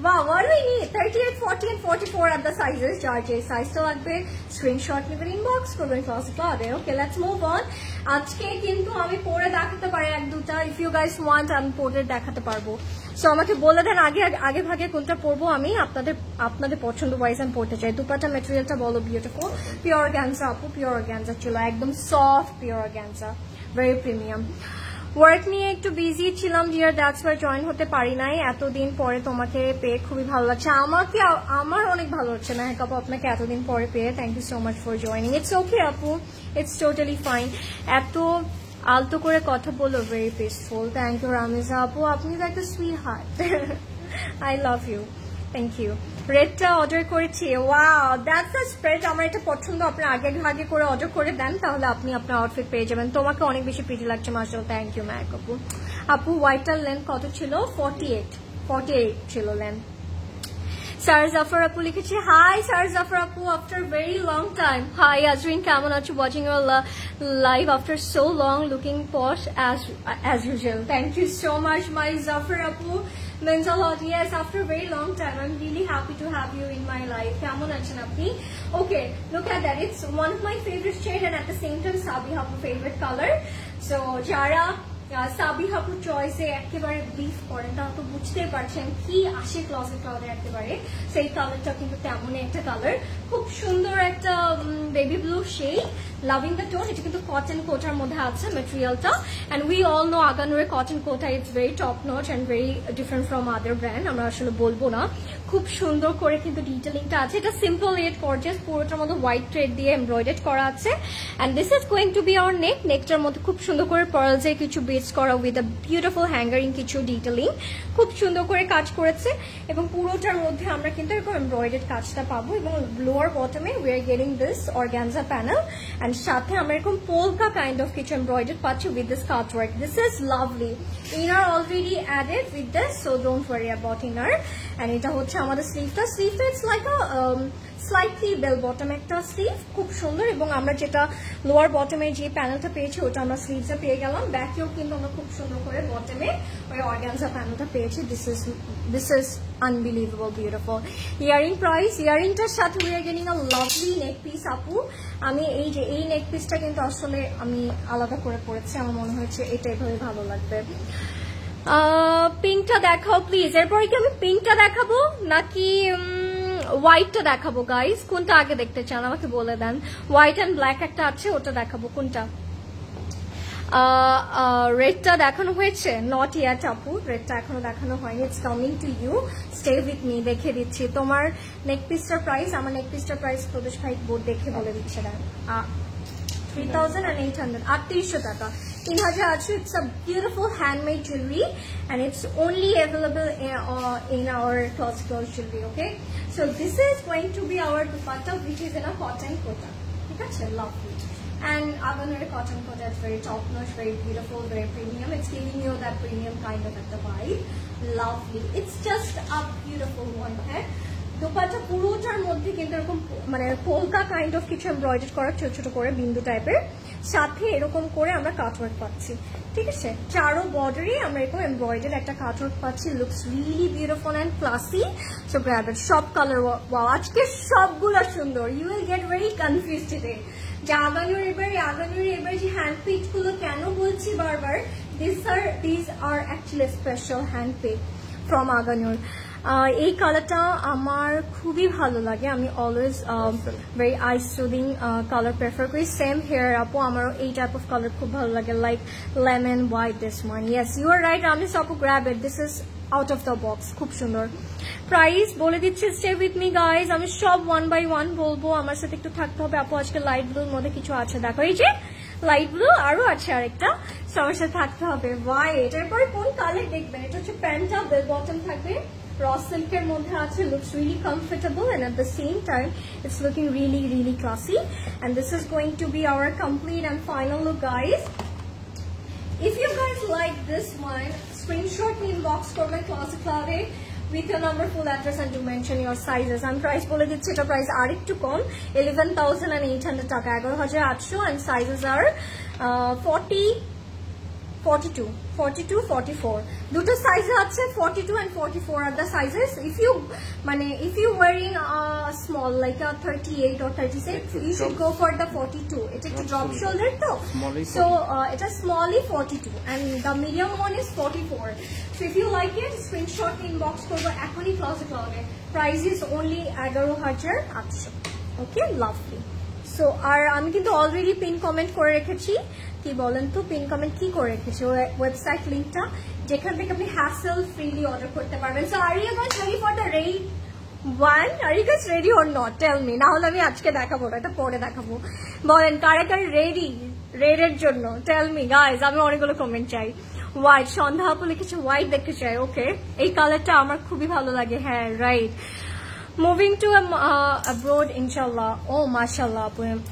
Wow, what do we need? 38, 40 and 44 at the sizes. যার যে সাইজটা লাগবে screenshot নেবেন, inbox করবেন closet ক্লাউডে। Okay, let's move on. আজকে কিন্তু আমি পরে দেখাতে পারি এক দুটা, ইফ ইউ গাইস ওয়ান্ট আমি পরে দেখাতে পারবো। সো আমাকে বলে দেন আগে ভাগে কোনটা পরবো, আমি আপনাদের পছন্দ ওয়াইজ আমি পড়তে চাই। দুপাটা ম্যাটেরিয়ালটা বলো বিউটিফুল, পিওর গ্যান্সা আপু, পিওর গ্যান্সা ছিল, একদম সফট পিওর গ্যান্সা, ভেরি প্রিমিয়াম। ওয়ার্ক নিয়ে একটু বিজি ছিলাম ডিয়ার, দ্যাটস ওয়াই জয়েন হতে পারি নাই। এতদিন পরে তোমাকে পেয়ে খুবই ভালো লাগছে, আমার অনেক ভালো হচ্ছে না। হ্যাঁ আপু, আপনাকে এতদিন পরে পেয়ে thank you so much for joining. It's okay আপু, ইটস টোটালি ফাইন। এত আলতো করে কথা বলো, very peaceful. Thank you Ramiza আপু, আপনি তো একটা sweetheart. I love you, thank you. রেডটা অর্ডার করেছি, ওয়াও দ্যাটস দ্য স্প্রেড। আমার এটা পছন্দ, আপনার আগে ভাগে করে অর্ডার করে দেন, তাহলে আপনি আপনার আউটফিট পেয়ে যাবেন। তোমাকে অনেক বেশি প্রিটি লাগছে মাশাআল্লাহ, থ্যাংক ইউ ম্যাক আপু। আপু হোয়াইটার লেন্থ কত ছিল? 48 ছিল লেন্থ। Sar Zafar Apu লিখেছে, high Sar Zafar Apu, after very long time. Hi Azrin, কেমন আছো? Watching your live after so long, looking posh as usual. Thank you so much my Zafar Apu, means a lot. Yes, after a very long time I'm really happy to have you in my life. কেমন আছেন আপনি? Okay, look at that, it's one of my favorite shade and at the same time Sabi Apu favorite color. So যারা সাবিহাপুর চয়েসে একেবারে beef করেন, তারা তো বুঝতেই পারছেন কি আসে ক্লজেট ক্লাউডে একেবারে। সেই কালারটা কিন্তু তেমনই একটা কালার, খুব সুন্দর একটা baby blue shade, loving the tone. এটা কিন্তু কটন কোটার মধ্যে আছে মেটেরিয়ালটা, অ্যান্ড উই অল নো আগানুরের cotton kota it's very top notch and very different from other brand, আমরা আসলে বলবো না। খুব সুন্দর করে কিন্তু ডিটেলিংটা আছে, এটা সিম্পল ইয়েট গর্জিয়াস, পুরোটার মধ্যে হোয়াইট থ্রেড দিয়ে এমব্রয়ডারি করা আছে। And this is going to be our neck, nectar মধ্যে খুব সুন্দর করে পার্লসের কিছু বিটস করা উইথ আ বিউটিফুল হ্যাঙ্গারিং কিছু ডিটেলিং, খুব সুন্দর করে কাজ করেছে। এবং পুরোটার মধ্যে আমরা কিন্তু এরকম এমব্রয়ডারি কাজটা পাবো, এবং লোয়ার বটমে we are getting this organza panel, and সাথে আমরা এরকম পোলকা কাইন্ড অফ কিছু এমব্রয়ডারি পাচ্ছি with this cut work. This is lovely, inner already added with this, so don't worry about inner. And এটা হচ্ছে আমাদের স্লিভটা it's like a slightly bell bottom একটা স্লিভ, খুব সুন্দর। এবং আমরা যেটা লোয়ার বটমে যে প্যানেলটা পেয়েছি ওটা আমরা স্লিভসে পেয়ে গেলাম, ব্যাকেও কিন্তু আমরা খুব সুন্দর করে বটমে ওই অর্গানজা প্যানেলটা পেয়েছি। This is unbelievable beautiful. Earring price, ইয়ারিংটার সাথে we are getting a lovely neck piece আপু। আমি এই নেক পিসটা কিন্তু আসলে আমি আলাদা করে পড়েছি, আমার মনে হয়েছে এটা এভাবে ভালো লাগবে। পিঙ্কটা দেখাও প্লিজ। এরপরে কি আমি পিঙ্কটা দেখাবো নাকি হোয়াইটটা দেখাবো গাইস? কোনটা আগে দেখতে চান আমাকে বলে দেন। হোয়াইট অ্যান্ড ব্ল্যাক একটা আছে, ওটা দেখাবো। কোনটা? রেডটা দেখানো হয়েছে? নট ইয়াট আপু, রেডটা এখনো দেখানো হয়নি, it's coming to you, stay with me. দেখে দিচ্ছি তোমার নেক পিসটার প্রাইস। আমার নেক পিসটার প্রাইস প্রদেশ ভাই বোর্ড দেখে বলে দিচ্ছে না, 3,800, 3800 টাকা, 3000। It's a beautiful handmade jewelry and it's only available in our classical jewelry. Okay, so this is going to be our dupatta, which is in a cotton kota. Okay, lovely. And Aganure cotton kota is very top notch, very beautiful, very premium. It's giving you that premium kind of at the vibe. Lovely. It's just a beautiful one. Okay? Dupatta পুরোটার মধ্যে কিন্তু এরকম মানে polka kind of কিছু embroidery করা ছোট ছোট করে বিন্দু টাইপের, সাথে এরকম করে আমরা কাটওয়ার্ক পাচ্ছি। ঠিক আছে, চারো বর্ডারে আমরা এরকম এমব্রয়ডারি একটা কাটওয়ার্ক পাচ্ছি। Looks really beautiful and classy. So grab it. সব কালার, ওয়াও, আজকে সবগুলো সুন্দর। You will get very confuse today যে আগানুর এবার যে হ্যান্ড পিক গুলো কেন বলছি বারবার, this are actually special hand pick from Aganoor. এই কালারটা আমার খুবই ভালো লাগে, আমি always very eye soothing colour prefer করি। সেম হেয়ার আপু, আমারও এই টাইপ অফ কালার খুব ভালো লাগে, like lemon white this one. Yes, you are right Ramis আপু, grab it, this is out of the box, খুব সুন্দর। প্রাইস বলে দিচ্ছি, স্টে উইথ মি গাইজ, আমি সব 1 by 1 বলবো, আমার সাথে একটু থাকতে হবে আপু। আজকে লাইট ব্লুর মধ্যে কিছু আছে, দেখো এই যে লাইট ব্লু, আরো আছে আরেকটা, সবার সাথে থাকতে হবে। হোয়াইট, এরপরে কোন কালার দেখবেন? এটা হচ্ছে প্যান্টটা, বেল বটম থাকবে, raw silk এর মধ্যে আছে, looks really comfortable and at the same time it's looking really classy. And this is going to be our complete and final look guys. If you guys like this one, screenshot me, inbox করবেন Classic Cloude with your number, full address and to mention your sizes. And price বলে দিচ্ছি, এটা price আরেকটু কম, 11,800 টাকা, 11,800, and sizes are 40, 42, 42, 44. দুটো size আছে, 42 and 44 are the sizes. If you wearing a small like a 38 or 36, you should go for the 42. It's a drop shoulder though, so it's a smally 42 and the medium one is 44. So if you like it, screenshot inbox করবো এখনই Classic Cloude. Price is only 11,800. Okay, lovely. So আর আমি কিন্তু already pin comment করে রেখেছি। কি বলেন তো, pin comment কি করে রেখেছি? ওয়েবসাইট লিঙ্কটা, যেখান থেকে আপনি হ্যাসেল ফ্রিলি অর্ডার করতে পারবেন। So are you guys ready for the red one? Are you guys ready or not? Tell me, না হলে আমি আজকে দেখাবো না, এটা পরে দেখাবো। বলেন কারা কারা রেডি রেডের জন্য? টেল মি গাইস, আমি অনেকগুলো কমেন্ট চাই। হোয়াইট, সন্ধ্যা আপু লিখেছে হোয়াইট দেখতে চাই। ওকে, এই কালারটা আমার খুবই ভালো লাগে। হ্যাঁ, right. Moving to abroad, inshallah. Oh, mashallah,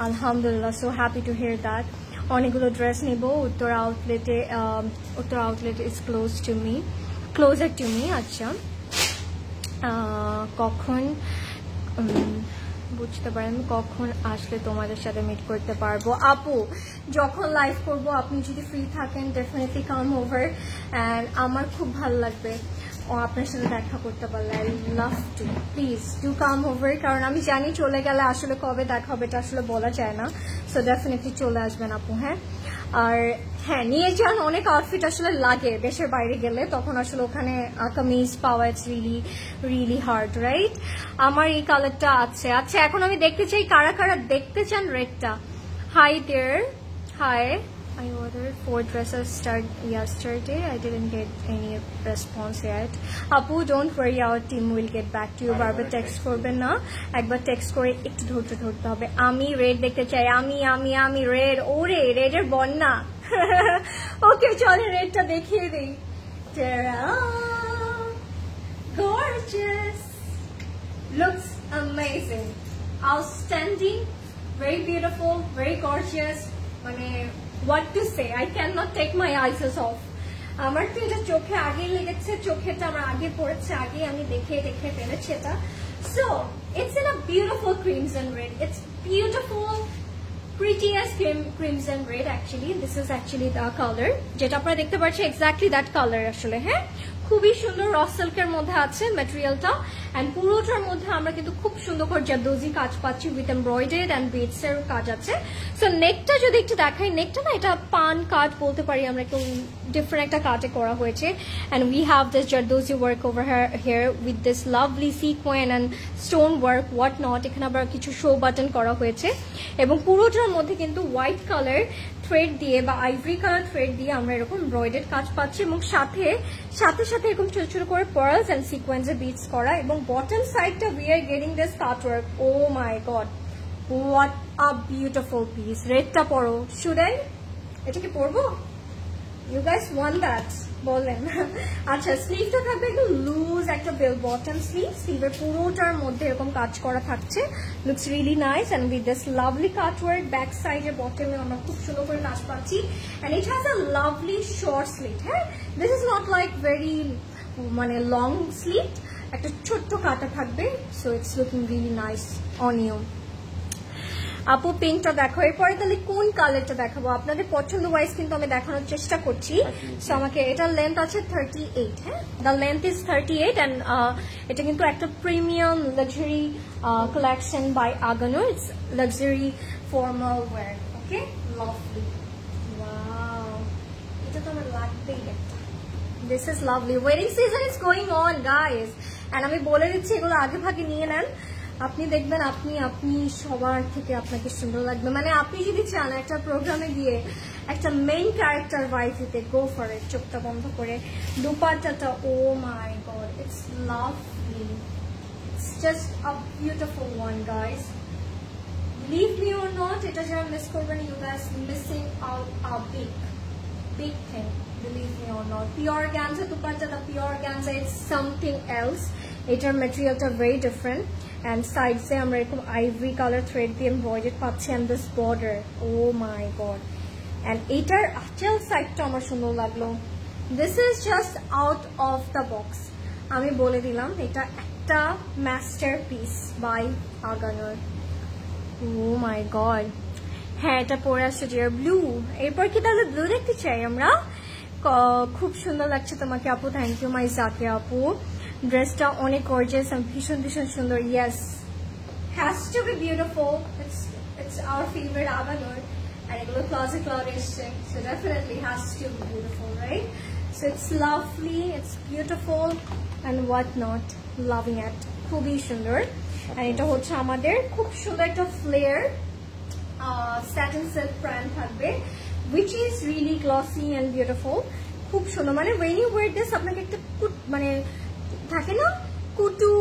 alhamdulillah. So happy to hear that. অনেকগুলো ড্রেস নেব উত্তরা আউটলেটে। Uttara outlet is closer to me. আচ্ছা, কখন বুঝতে পারেন কখন আসলে তোমাদের সাথে মিট করতে পারবো? আপু, যখন লাইভ করবো আপনি যদি ফ্রি থাকেন, ডেফিনেটলি কাম ওভার, অ্যান্ড আমার খুব ভালো লাগবে আপনার সাথে দেখা করতে পারলে। I love to, please do come over, কারণ আমি জানি চলে গেলে আসলে কবে দেখা হবে এটা আসলে বলা যায় না। সো ডেফিনেটলি চলে আসবেন আপু। হ্যাঁ, আর হ্যাঁ নিয়ে যান, অনেক আউটফিট আসলে লাগে দেশের বাইরে গেলে, তখন আসলে ওখানে কামিজ পাওয়া it's really really hard, right? আমার এই কালারটা আছে। আচ্ছা এখন আমি দেখতে চাই কারা কারা দেখতে চান রেডটা। Hi there, hi. I ordered 4 dresses yesterday. I didn't get any response yet. Apu, don't worry, our team will get back to you. Barbar text korben na, ekbar text kore ekটু ধৈর্য ধরতে হবে। আমি রেড দেখতে চাই, আমি red. ওরে রেডের বন্যা। ওকে চলে রেডটা দেখিয়ে দেই। Gorgeous, looks amazing, outstanding, very beautiful, very gorgeous. মানে what to say, I cannot take my eyes off. আমার তো এটা চোখে আগে লেগেছে, চোখেটা আমার আগে পড়েছে, আগে আমি দেখে ফেলেছি এটা। So it's in a beautiful crimson red, it's beautiful prettiest crimson red actually. This is actually the color যেটা আপনারা দেখতে পাচ্ছেন, exactly that color আসলে। হ্যাঁ খুবই সুন্দর র সিল্কের মধ্যে আছে ম্যাটেরিয়ালটা, এন্ড পুরোটার মধ্যে আমরা কিন্তু খুব সুন্দর করে জারদোজি কাজ পাচ্ছি উইথ এমব্রয়ডারি এন্ড বিডস এর কাজ আছে। সো নেকটা যদি একটু দেখাই, নেকটা না এটা পান কাট বলতে পারি আমরা, একটু ডিফারেন্ট একটা কাটে করা হয়েছে, and we have this zardozi work over here with this lovely sequin and stone work what not. এখানে আবার কিছু শো বাটন করা হয়েছে, এবং পুরোটার মধ্যে কিন্তু হোয়াইট কালার থ্রেড দিয়ে বা আইভরি কালার থ্রেড দিয়ে আমরা এরকম এমব্রয়ডারি কাজ পাচ্ছি, এবং সাথে সাথে এরকম ছোট ছোট করে পার্লস এন্ড সিকোয়েন্সে বিটস করা, এবং বটম সাইডটা we are getting this cut work. Oh my God, what a beautiful piece. রেডটা পরো, শুড আই? এটা কি পরবো? You guys want that? বলেন। আচ্ছা স্লিভটা থাকবে একটু লুজ, একটা বেল বটম স্লিভ, স্লিভের পুরোটার মধ্যে এরকম কাজ করা থাকছে, looks really nice, and with this lovely cut work back সাইডে বটমে আমরা খুব সুন্দর করে কাজ পাচ্ছি, and it has a lovely short sleeve. হ্যাঁ this is not like very মানে লং স্লিভ, একটা ছোট্ট কাটা থাকবে, so it's looking really nice on you. আপু পিঙ্কটা দেখো, এরপরে তাহলে কোন কালারটা দেখাবো আপনাদের পছন্দ ওয়াইজ কিন্তু আমি দেখানোর চেষ্টা করছি। সো আমাকে এটার লেন্থ আছে 38, হ্যাঁ দ্য লেন্থ ইজ 38, এন্ড এটা কিন্তু একটা প্রিমিয়াম লাক্সারি কালেকশন বাই আগানো, it's luxury formal wear. Okay lovely, wow এটা তো আমার লাগবেই একটা। This is lovely, wedding season is going on guys, and আমি বলে দিচ্ছি এগুলো আগে ভাগে নিয়ে নেন, আপনি দেখবেন আপনি সবার থেকে আপনাকে সুন্দর লাগবে। মানে আপনি যদি চান একটা প্রোগ্রামে গিয়ে একটা মেইন ক্যারেক্টার ওয়াইফ দিতে, গো ফর ইট, চোখটা বন্ধ করে। দুপাট্টাটা oh my God, it's lovely, it's just a beautiful one guys, believe me or not, এটা যারা মিস করবেন, you guys missing out a big thing, believe me or not. Pure organza dupatta, the pure organza, it's something else. এটার ম্যাটেরিয়ালটা very different, and সাইডসে আমরা এরকম ivory colour thread দিয়ে embroidery পাচ্ছি, and this border, oh my god. And এটার আঁচল সাইডটা আমার সুন্দর লাগলো। This is just out of the box, আমি বলে দিলাম এটা একটা মাস্টার পিস বাই আগানোর। ও মাই গড, হ্যাঁ এটা পরে আসছে ডিয়ার ব্লু। এরপর কি তাহলে ব্লু দেখতে চাই আমরা? খুব সুন্দর লাগছে তোমাকে আপু, থ্যাংক ইউ মাই জাকে আপু। ড্রেসটা অনেক গর্জিয়াস, ভীষণ ভীষণ সুন্দর। Yes, has to B beautiful, it's hour favourite আগানোর, and এগুলো ক্লজেট ক্লাউড এসছে, so definitely has to be beautiful, right? So it's lovely, it's beautiful and what not, loving it, খুবই সুন্দর। and এটা হচ্ছে আমাদের খুব সুন্দর একটা ফ্লেয়ার satin silk print থাকবে, which is really glossy and beautiful, খুব সুন্দর। মানে when you wear this আপনাকে একটা মানে থাকে না কুটু,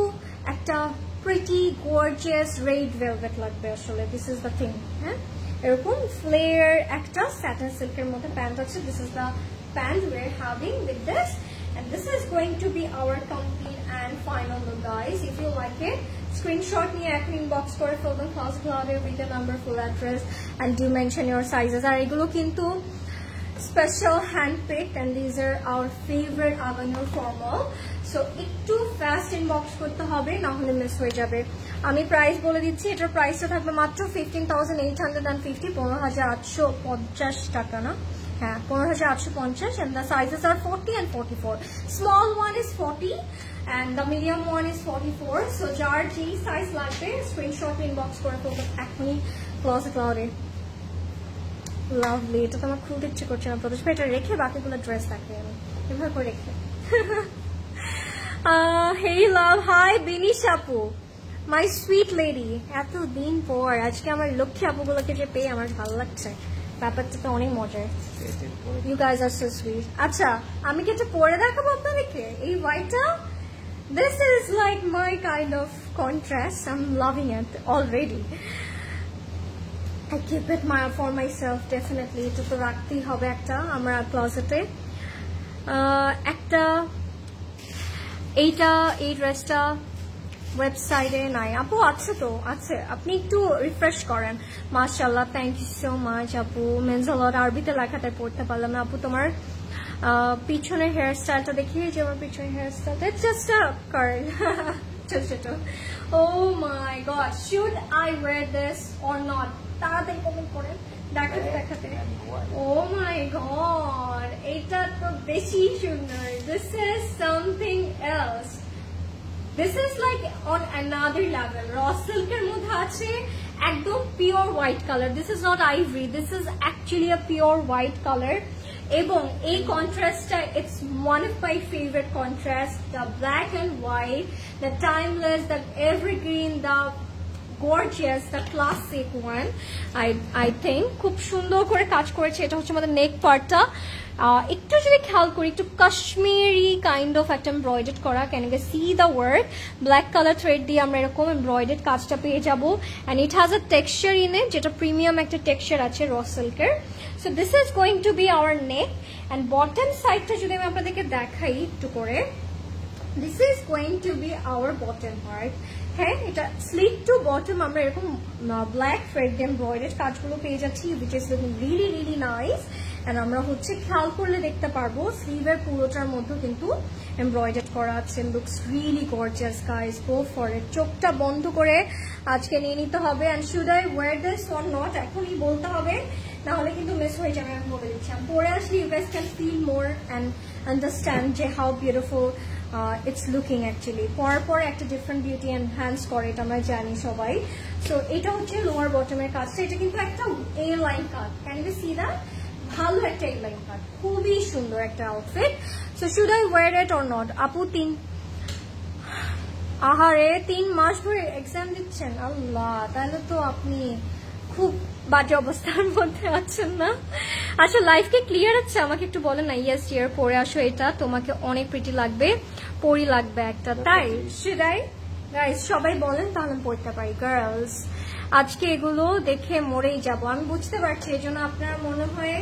একটা pretty gorgeous red velvet লাগবে আসলে, this is the thing। হ্যাঁ এরকম ফ্লেয়ার একটা satin silk এর মধ্যে প্যান্ট আছে, this is the pant we're having with this, and this is going to be our complete and final look guys. If you like it, screenshot নিয়ে এখন inbox করে ফেলবেন Closet Cloud with the number, full address, and do mention your sizes। আর এগুলো কিন্তু special hand picked, and these are our favorite Aganur formal, so একটু fast inbox করতে হবে, না হলে মিস হয়ে যাবে। আমি প্রাইস বলে দিচ্ছি, এটার প্রাইসটা থাকবে মাত্র 15,850, 15,850 টাকা না, হ্যাঁ 15,850, and the sizes are 40 and 44, small one is 40 and the medium one is 44, so যার যে সাইজ লাগবে স্ক্রিনশট ইনবক্স করে ফেলবেন এখনই Closet Cloud এ। লাভলি, এটা তো আমার খুলতে ইচ্ছে করছে না প্রদোষ ভাই, এটা রেখে বাকিগুলো ড্রেস রাখি আমি এভাবে করে রেখে। হেই লাভ, হাই বিনিশ আপু, মাই সুইট লেডি, এতদিন পর আজকে আমার লক্ষ্মী আপুগুলোকে যে পেয়ে আমার ভালো লাগছে, ব্যাপারটা তো অনেক মজার। You guys are so sweet. আচ্ছা আমি কি এটা পরে দেখাবো আপনাদেরকে এই হোয়াইটটা? This is like my kind of contrast. I'm loving it already. I keep it for myself definitely. এটা তো রাখতেই হবে একটা আমার ক্লোজেটে। একটা এই ড্রেসটা ওয়েবসাইটে নাই আপু, আছে তো আছে, আপনি একটু রিফ্রেশ করেন। মাশাআল্লাহ, থ্যাংক ইউ সো মাচ আপু। মেন্স আ লট, আরবিতে লেখাটা পড়তে পারলাম না আপু। তোমার পিছনের হেয়ার স্টাইলটা দেখিয়ে যে আমার পিছনের হেয়ার স্টাইলটা জাস্ট আ কার্ল, ছোট ছোট। Oh my God, should I wear this or not? তাড়াতাড়ি কমেন্ট করেন দেখাতে দেখাতে। ও মাই গড, এটা তো বেশি সুন্দর। This is something else, this is like on another level. Raw সিল্কের মধ্যে আছে একদম pure white colour. This is not ivory, this is actually a pure white colour. এবং এই কন্ট্রাস্টটা, it's one of my favourite contrast, the black and white, the timeless, the evergreen, the gorgeous, the classic one. I think খুব সুন্দর করে কাজ করেছে। এটা হচ্ছে আমাদের নেক পার্টটা, একটু যদি খেয়াল করি একটু কাশ্মীরি কাইন্ড অফ একটা এমব্রয়ডার্ড করা। Can you see the work? Black colour thread দিয়ে আমরা এরকম এমব্রয়ডার্ড কাজটা পেয়ে যাবো। And it has a texture in it, যেটা প্রিমিয়াম একটা টেক্সচার আছে র সিল্কের। So this is going to be our neck. And bottom সাইডটা যদি আমি আপনাদেরকে দেখাই একটু করে, this is going to be our bottom part. হ্যাঁ, এটা স্লিট টু বটম আমরা এরকম ব্ল্যাক থ্রেড দিয়ে এমব্রয়ডার্ড কাজগুলো পেয়ে যাচ্ছি, which is looking really really nice. And আমরা হচ্ছে খেয়াল করলে দেখতে পারবো স্লিভের পুরোটার মধ্যে কিন্তু এমব্রয়ডার্ড করা আছে। Looks really gorgeous guys, go for it. চোখটা বন্ধ করে আজকে নিয়ে নিতে হবে। And should I wear this or not এখনই বলতে হবে, নাহলে কিন্তু মিস হয়ে যাবে। আমি বলে দিচ্ছি, আমি পরে আসলে you guys can feel more and understand যে how beautiful it's looking. Actually পর একটা ডিফারেন্ট বিউটি এনহ্যান্স করে, এটা আমরা জানি সবাই। সো এটা হচ্ছে লোয়ার বটমের কাজটা। এটা কিন্তু একটা A line cut, can you see that? ভালো একটা এ লাইন কাট, খুবই সুন্দর একটা outfit. So should I wear it or not? আপু আহারে 3 মাস ধরে এক্সাম দিচ্ছেন? আল্লাহ, তাহলে তো আপনি খুব বাজে অবস্থার মধ্যে আছেন না? আচ্ছা, লাইফ কি ক্লিয়ার আছে? আমাকে একটু বলেন না। ইয়েস ডিয়ার, পরে আসো, এটা তোমাকে অনেক প্রিটি লাগবে, পরি লাগবে একটা, তাই? সেটাই গাইস, সবাই বলেন তাহলে পড়তে পারি। গার্লস, আজকে এগুলো দেখে মরেই যাব আমি, বুঝতে পারছি। এই জন্য আপনার মনে হয়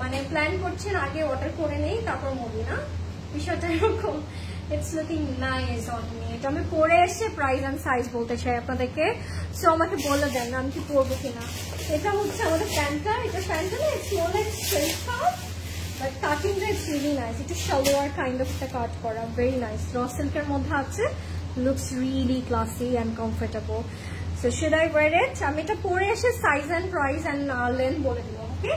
মানে প্ল্যান করছেন আগে অর্ডার করে নেই তারপর মরি, না? বিষয়টা এরকম। It's looking nice on me. এটা আমি পরে এসে প্রাইস অ্যান্ড সাইজ বলতে চাই আপনাদেরকে। সো আমাকে বলে দেন আমি কি পরবো কিনা। এটা হচ্ছে আমাদের প্যান্টটা। এটা প্যান্টটা না, it's more like straight cut, but কাটিংটা ইটস রিয়েলি নাইস। এটা সালোয়ার কাইন্ড অফ একটা কাট করা, ভেরি নাইস। র সিল্কের মধ্যে আছে, looks really classy and comfortable. So should I wear it? আমি এটা পরে এসে size and price and length বলে দিব, okay?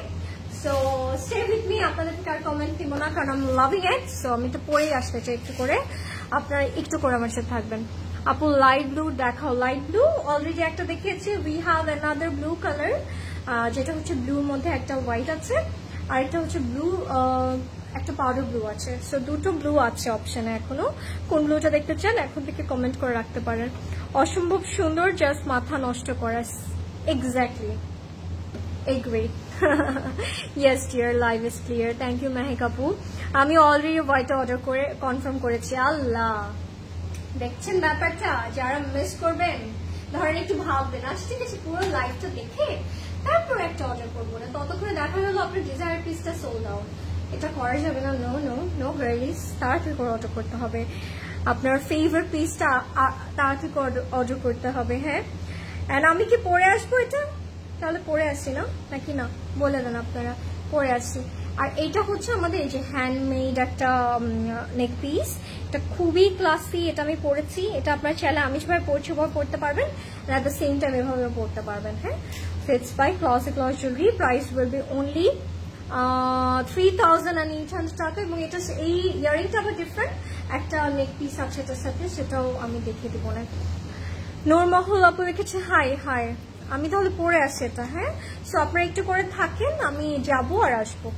So stay with me. আপনাদেরকে আর কমেন্ট দিব না, কারণ আমি লাভিং ইট। সো আমি তো পরেই আসতে চাই একটু করে, আপনারা একটু করে আমার সাথে থাকবেন। আপু লাইট ব্লু দেখাও। লাইট ব্লু অলরেডি একটা দেখিয়েছি। We have another blue colour, যেটা হচ্ছে ব্লুর মধ্যে একটা হোয়াইট আছে, আর একটা হচ্ছে ব্লু, একটা পাউডার ব্লু আছে। সো দুটো ব্লু আছে অপশনে এখনো। কোন ব্লুটা দেখতে চান এখন থেকে কমেন্ট করে রাখতে পারেন। অসম্ভব সুন্দর, জাস্ট মাথা নষ্ট করা। Exactly, agree. Yes dear, live is clear. Thank you Mehek আপু। আমি অলরেডি হোয়াইট অর্ডার করে কনফার্ম করেছি। আল্লাহ, দেখছেন ব্যাপারটা? যারা মিস করবেন ধরেন একটু ভাববেন, আচ্ছা ঠিক আছে পুরো লাইভটা দেখে তারপর একটা অর্ডার করবো না, ততক্ষণে দেখা গেল আপনার ডিজায়ার পিসটা সোল্ড আউট। এটা করা যাবে না। নো নো নো গার্লিস, তাড়াতাড়ি করে অর্ডার করতে হবে। আপনার ফেভারিট পিসটা তাড়াতাড়ি অর্ডার করতে হবে। হ্যাঁ, অ্যান্ড আমি কি পরে আসবো এটা? তাহলে পরে আসি না নাকি না বলে দেন আপনারা। পরে আসি। আর এইটা হচ্ছে আমাদের এই যে হ্যান্ডমেড একটা নেক পিস, এটা খুবই ক্লাসি। এটা আমি পরেছি। এটা আপনার চাইলে আমি যেভাবে পরছি ওভাবে পরতে পারবেন, অ্যাট দ্য সেম টাইম এভাবে পরতে পারবেন। হ্যাঁ, it's by classic loss jewellery. Price will be only 3800 টাকা। এবং এটা এই ইয়ারিংটা আবার ডিফারেন্ট একটা নেক পিস আছে এটার সাথে, সেটাও আমি দেখিয়ে দিব না। নূরমহল আপু লিখেছে হাই হাই। আমি তাহলে পরে আসি এটা, হ্যাঁ? সো আপনারা একটু করে থাকেন, আমি যাবো আর আসবো।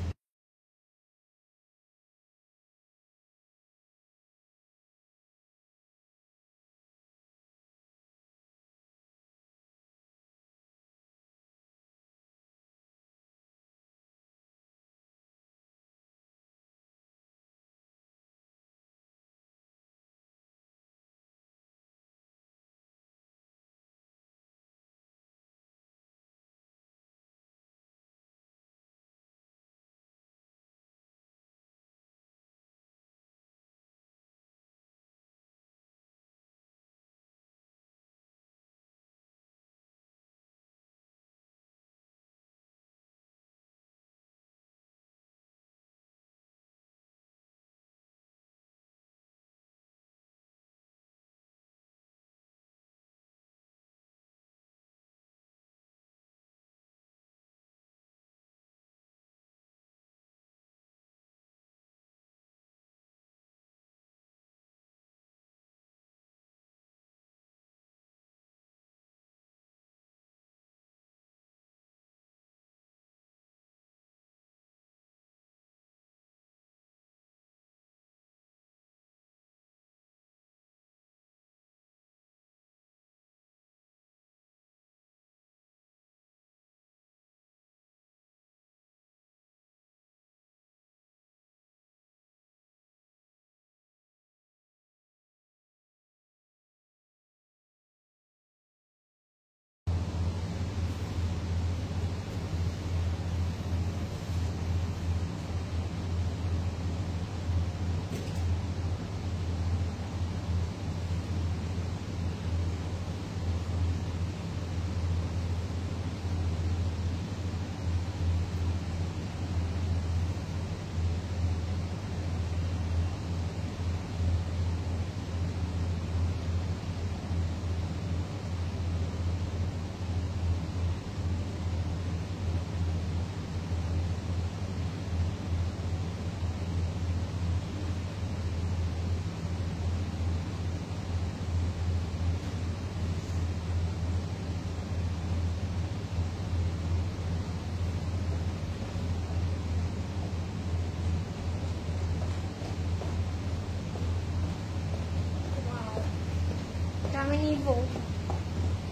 আমি নিব।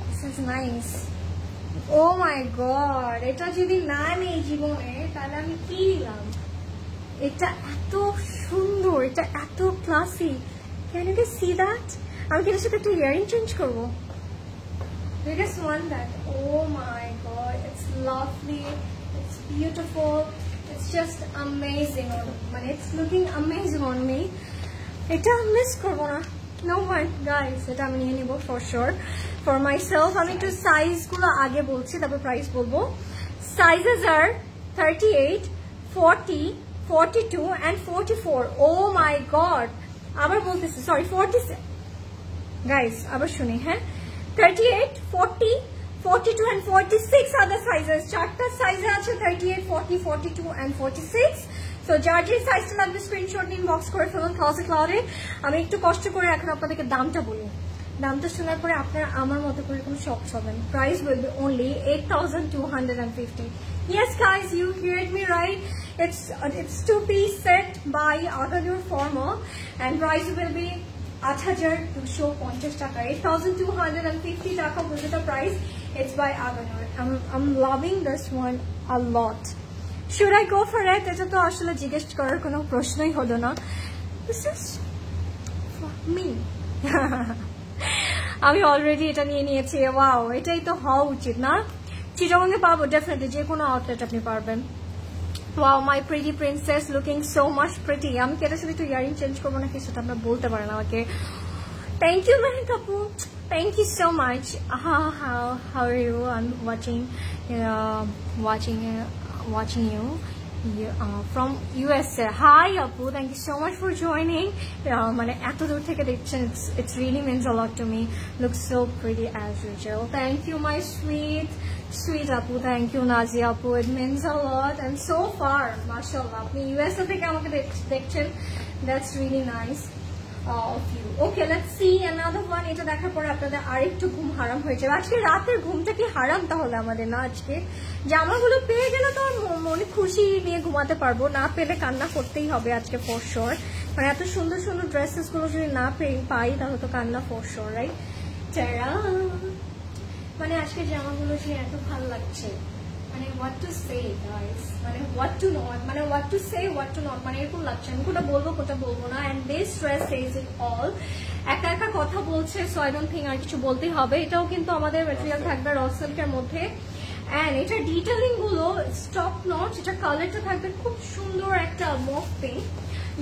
This is nice. Oh my god, এটা যদি না নেই জীবনে তাহলে আমি কি নিলাম? এটা এত সুন্দর, এটা এত classy. Can you guys see that? আমি কি এর সাথে একটা ইয়ারিং চেঞ্জ করব? You just want that? Oh my god, it's lovely, it's beautiful, it's just amazing on, মানে it's looking amazing on me. এটা মিস করব না। No one, guys, এটা আমি নিয়ে নিব for sure for myself. আমি একটু সাইজ গুলো আগে বলছি, তারপর প্রাইস বলবো। Sizes are 38, 40, 42 and 44. Oh my god, আবার বলতেছি, sorry, 46 guys, আবার শুনি, হ্যাঁ? 38, 40, 42 and 46 are the sizes. চারটা সাইজে আছে 38, 40, 42 and 46. সো যার যে সাইজটা লাগবে স্ক্রিনশট নিন, বক্স করে ফেলুন ক্লজেট ক্লাউডে। আমি একটু কষ্ট করে এখন আপনাদেরকে দামটা বলি। দামটা শোনার পরে আপনারা আমার মতো করে কোনো শক হবেন। Price will B only 8,250. Yes guys, you heard me right. It's two-piece set by Aganur Forma and price will be 8,250 টাকা। 8,250 টাকা was the price. It's by Aganur. I'm loving this one a lot. Should I go for it? এটা তো আসলে জিজ্ঞেস করার কোনো প্রশ্নই হলো না। This is for me. আমি অলরেডি এটা নিয়ে নিয়েছি। ওয়াও, এটাই তো হওয়া উচিত না? চিটাগংয়ে পাবো ডেফিনেটলি, যে কোনো আউটলেট আপনি পারবেন। Wow, my pretty princess, looking so much pretty. আমি কি এটার সাথে একটু ইয়ারিং চেঞ্জ করবো নাকি সেটা আপনারা বলতে পারেন আমাকে। Thank you, Mehak Apu. Thank you so much. How are you? I'm watching you from USA. Hi Apu, thank you so much for joining. মানে এত দূর থেকে দেখছেন, it's really means a lot to me. Looks so pretty as usual. Thank you my sweet Apu. Thank you Nazia Apu. It means a lot. And so far, mashallah, আপনি USA থেকে আমাকে দেখছেন. That's really nice. of you. Okay, let's see another one. এটা দেখার পর আপনাদের আরেকটু ঘুম হারাম হয়ে যাবে। আজকে রাতের ঘুমটা কি হারাম তাহলে আমাদের না? আজকে জামাগুলো পেয়ে গেলে তো মনে খুশি নিয়ে ঘুমাতে পারবো, না পেলে কান্না করতেই হবে আজকে ফর শিওর। মানে এত সুন্দর সুন্দর ড্রেসেস গুলো যদি না পাই তাহলে তো কান্না ফর শিওর, রাইট? মানে আজকে জামাগুলো যে এত ভালো লাগছে, মানে what to say guys, মানে what to not, মানে what to say what to not, মানে এরকম লাগছে আমি কোটা বলবো কোটা বলবো না। and this dress says it all, একা একা কথা বলছে, so I don't think আর কিছু বলতেই হবে। এটাও কিন্তু আমাদের ম্যাটেরিয়াল থাকবে র সিল্কের মধ্যে, and এটা ডিটেইলিং গুলো স্টপ নট। এটা কালারটা থাকবে খুব সুন্দর একটা মফ pink,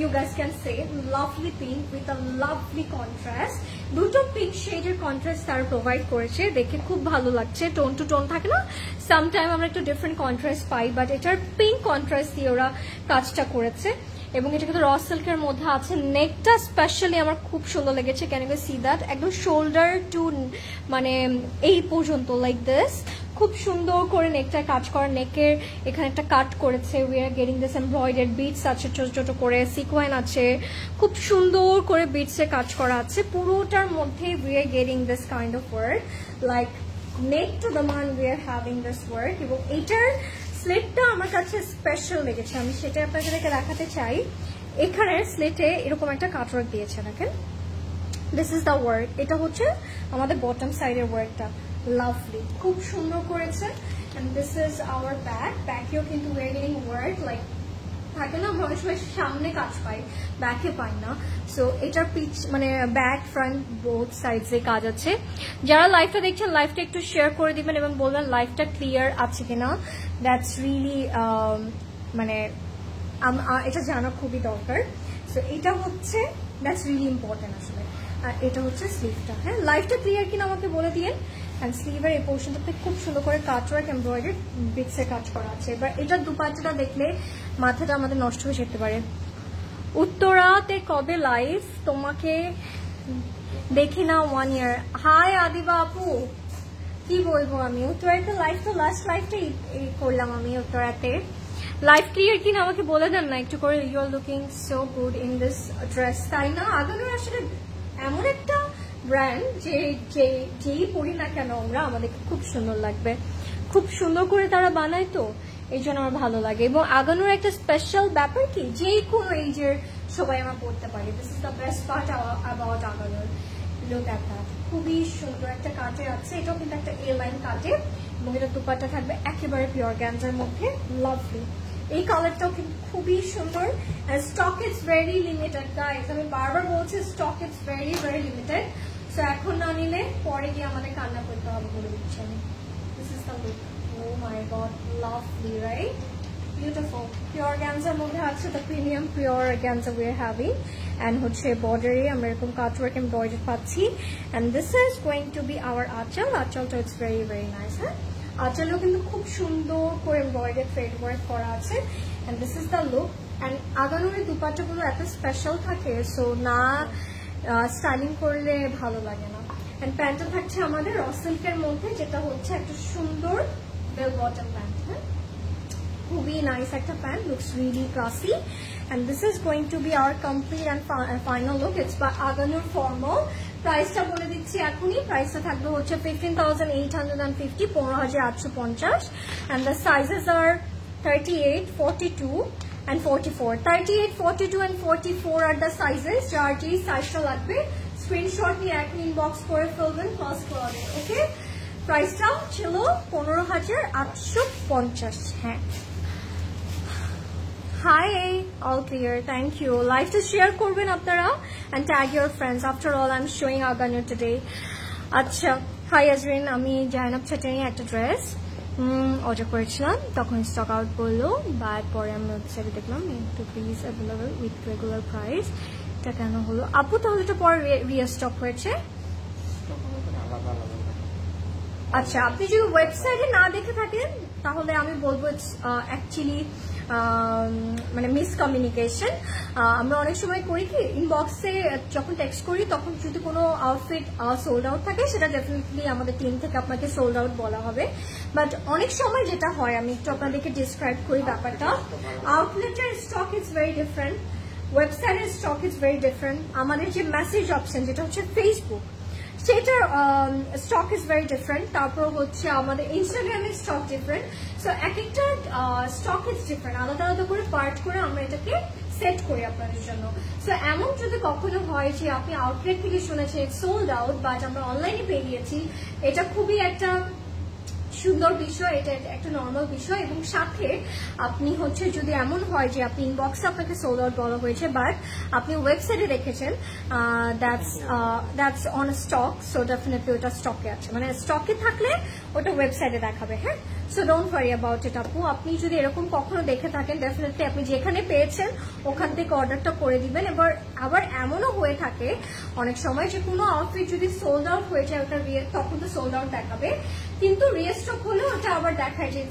you guys can say lovely pink with a lovely contrast, দুটো পিঙ্ক শেডের কন্ট্রাস্ট তারা প্রোভাইড করেছে, দেখে খুব ভালো লাগছে। টোন টু টোন থাকে না, সামটাইম আমরা একটু ডিফারেন্ট কন্ট্রাস্ট পাই, বাট এটার পিঙ্ক কন্ট্রাস্ট দিয়ে ওরা কাজটা করেছে। এবং এটা কিন্তু র সিল্কের মধ্যে আছে। নেকটা স্পেশালি আমার খুব সুন্দর লেগেছে, ক্যান ইউ সি দ্যাট, একদম শোল্ডার টু মানে এই পর্যন্ত লাইক দিস, খুব সুন্দর করে নেকটা কাজ করা। নেকের এখানে একটা কাট করেছে, we are getting this embroidery bits আছে, ছোট ছোট করে সিকোয়েন আছে, খুব সুন্দর করে বিটসে কাজ করা আছে পুরোটার মধ্যে। We are getting this kind of work like neck to the man, we are having this work. এবং এটার স্লেটটা আমার কাছে স্পেশাল লেগেছে, আমি সেটা আপনাদেরকে দেখাতে চাই। এখানে স্লেটে এরকম একটা কাটওয়ার্ক দিয়েছে, দেখেন, দিস ইজ দ্য ওয়ার্ক। এটা হচ্ছে আমাদের বটম সাইডের ওয়ার্কটা, লাভলি, খুব সুন্দর করেছে। and this is our back, ব্যাকেও কিন্তু we are getting work like থাকে না আমরা অনেক সময় সামনে কাজ পাই, ব্যাকে পাই না। সো এটার পিচ মানে ব্যাক ফ্রন্ট বোথ সাইডসে কাজ আছে। যারা লাইভটা দেখছেন লাইভটা একটু শেয়ার করে দিবেন এবং বলবেন লাইভটা ক্লিয়ার আছে কিনা, দ্যাটস রিয়েলি মানে এটা জানা খুবই দরকার। সো এটা হচ্ছে দ্যাটস রিয়েলি ইম্পর্টেন্ট আসলে। আর এটা হচ্ছে স্লিভটা, হ্যাঁ লাইভটা ক্লিয়ার কিনা আমাকে বলে দিয়েন। অ্যান্ড স্লিভের এই পোর্শনটাতে খুব সুন্দর করে কাটওয়ার্ক এমব্রয়ডারি বিটসে কাজ করা আছে। এবার এটার দুপাট্টাটা দেখলে মাথাটা আমাদের নষ্ট হয়ে যেতে পারে। উত্তরাতে কবে লাইভ, তোমাকে দেখি না 1 year। হাই আদিবা আপু, কি বলবো আমি, উত্তরাতে লাইভ তো লাস্ট লাইভটাই করলাম আমি উত্তরাতে। লাইভ ক্লিয়ার কিনা আমাকে বলে দেন না একটু করে। You are looking so good in this dress, তাই না? আগানোর আসলে এমন একটা ব্র্যান্ড যে যেই পরি না কেন আমরা আমাদেরকে খুব সুন্দর লাগবে, খুব সুন্দর করে তারা বানায়, তো এই জন্য আমার ভালো লাগে। এবং আগানোর একটা স্পেশাল ব্যাপার কি, যেই কোনো এইজের সবাই আমরা পড়তে পারি। This is the best part about আগানোর। লুক এট দ্যাট, খুবই সুন্দর একটা কাটে আছে, এটাও কিন্তু একটা এ লাইন কাটে। এবং এটা দুপাট্টা থাকবে একেবারে পিওর গ্যাঞ্জার মধ্যে, লাভলি। এই কালারটাও কিন্তু খুবই সুন্দর। Stock is very limited guys, আমি বারবার বলছি stock is very very limited. So এখন না নিলে পরে গিয়ে আমাদের কান্না করতে হবে বলে দিচ্ছি আমি। This is the look, oh my God, lovely right, beautiful. Pure গ্যাঞ্জার মধ্যে আছে, দ্য প্রিমিয়াম পিওর গ্যাঞ্জা উই আর হ্যাভিং। অ্যান্ড হচ্ছে বর্ডারে আমরা এরকম কাটওয়ার্ক এমব্রয়ডারি পাচ্ছি। And this is going to be our aanchal. আঁচলটা ইটস ভেরি ভেরি নাইস, হ্যাঁ আঁচলেও কিন্তু খুব সুন্দর করে এমব্রয়ডারি থ্রেড ওয়ার্ক করা আছে। And this is the look. And আগানোর এই দুপাট্টাগুলো এত স্পেশাল থাকে, সো না স্টাইলিং করলে ভালো লাগে না। অ্যান্ড প্যান্টটা থাকছে আমাদের র সিল্কের মধ্যে, যেটা হচ্ছে একটা সুন্দর বেল বটম প্যান্ট, হ্যাঁ খুবই নাইস একটা pant, looks really classy. And this is going to be our complete and final look. It's by আগানোর ফর্মাল। প্রাইসটা বলে দিচ্ছি এখনই, প্রাইসটা থাকবে হচ্ছে 15,850, 15,850। And the sizes are 38, 42 and 44. 38, 42 and 44 are the sizes. যার যেই সাইজটা লাগবে স্ক্রিনশট নিয়ে এখন ইনবক্স করে ফেলবেন ফার্স্ট ক্লাসে, ওকে? প্রাইসটা ছিল 15,850, হ্যাঁ। Hi, all clear, thank you. লাইভটা শেয়ার করবেন আপনারা and tag your friends. After all, I'm showing Agano today. আচ্ছা, হাই আজরিন, আমি জাইনাব চ্যাটারি একটা ড্রেস অর্ডার করেছিলাম, তখন স্টক আউট বললো, বাট পরে আমি ওয়েবসাইটে দেখলাম একটু please available with regular price. এটা কেন হলো আপু? তাহলে এটা পরে রিস্টক হয়েছে। আচ্ছা, আপনি যদি ওয়েবসাইটে না দেখে থাকেন তাহলে আমি বলবো ইটস অ্যাকচুয়ালি মানে মিসকমিউনিকেশন। আমরা অনেক সময় করি কি, ইনবক্সে যখন টেক্সট করি তখন যদি কোনো আউটফিট সোল্ড আউট থাকে সেটা ডেফিনেটলি আমাদের টিম থেকে আপনাকে সোল্ড আউট বলা হবে। বাট অনেক সময় যেটা হয়, আমি একটু আপনাদেরকে ডিসক্রাইব করি ব্যাপারটা। আউটলেটের স্টক ইজ ভেরি ডিফারেন্ট, ওয়েবসাইটের স্টক ইজ ভেরি ডিফারেন্ট, আমাদের যে মেসেজ অপশন যেটা হচ্ছে ফেসবুক সেটার স্টক ইজ ভেরি ডিফারেন্ট, তারপর হচ্ছে আমাদের ইনস্টাগ্রামের স্টক ডিফারেন্ট। সো এক একটা স্টক ইজ ডিফারেন্ট, আলাদা আলাদা করে পার্ট করে আমরা এটাকে সেট করি আপনাদের জন্য। সো এমন যদি কখনো হয় যে আপনি আউটলেট থেকে শুনেছেন সোল্ড আউট, বাট আমরা অনলাইনে পেয়ে গিয়েছি, এটা খুবই একটা সুন্দর বিষয়, এটা একটা নর্মাল বিষয়। এবং সাথে আপনি হচ্ছে যদি এমন হয় যে আপনি ইনবক্সে আপনাকে সোল্ড আউট বলা হয়েছে বাট আপনি ওয়েবসাইটে রেখেছেন that's on stock, so definitely ওটা স্টকে আছে, মানে স্টকে থাকলে ওটা ওয়েবসাইটে দেখাবে। হ্যাঁ, so don't worry about it আপু। আপনি যদি এরকম কখনো দেখে থাকেন ডেফিনেটলি আপনি যেখানে পেয়েছেন ওখান থেকে অর্ডারটা করে দিবেন। এবার আবার এমনও হয়ে থাকে অনেক সময় যে কোনো আউটফিট যদি সোল্ড আউট হয়ে যায় ওটা তখন তো সোল্ড আউট দেখাবে, কিন্তু রিস্টক হলেও ওটা আবার দেখায় যে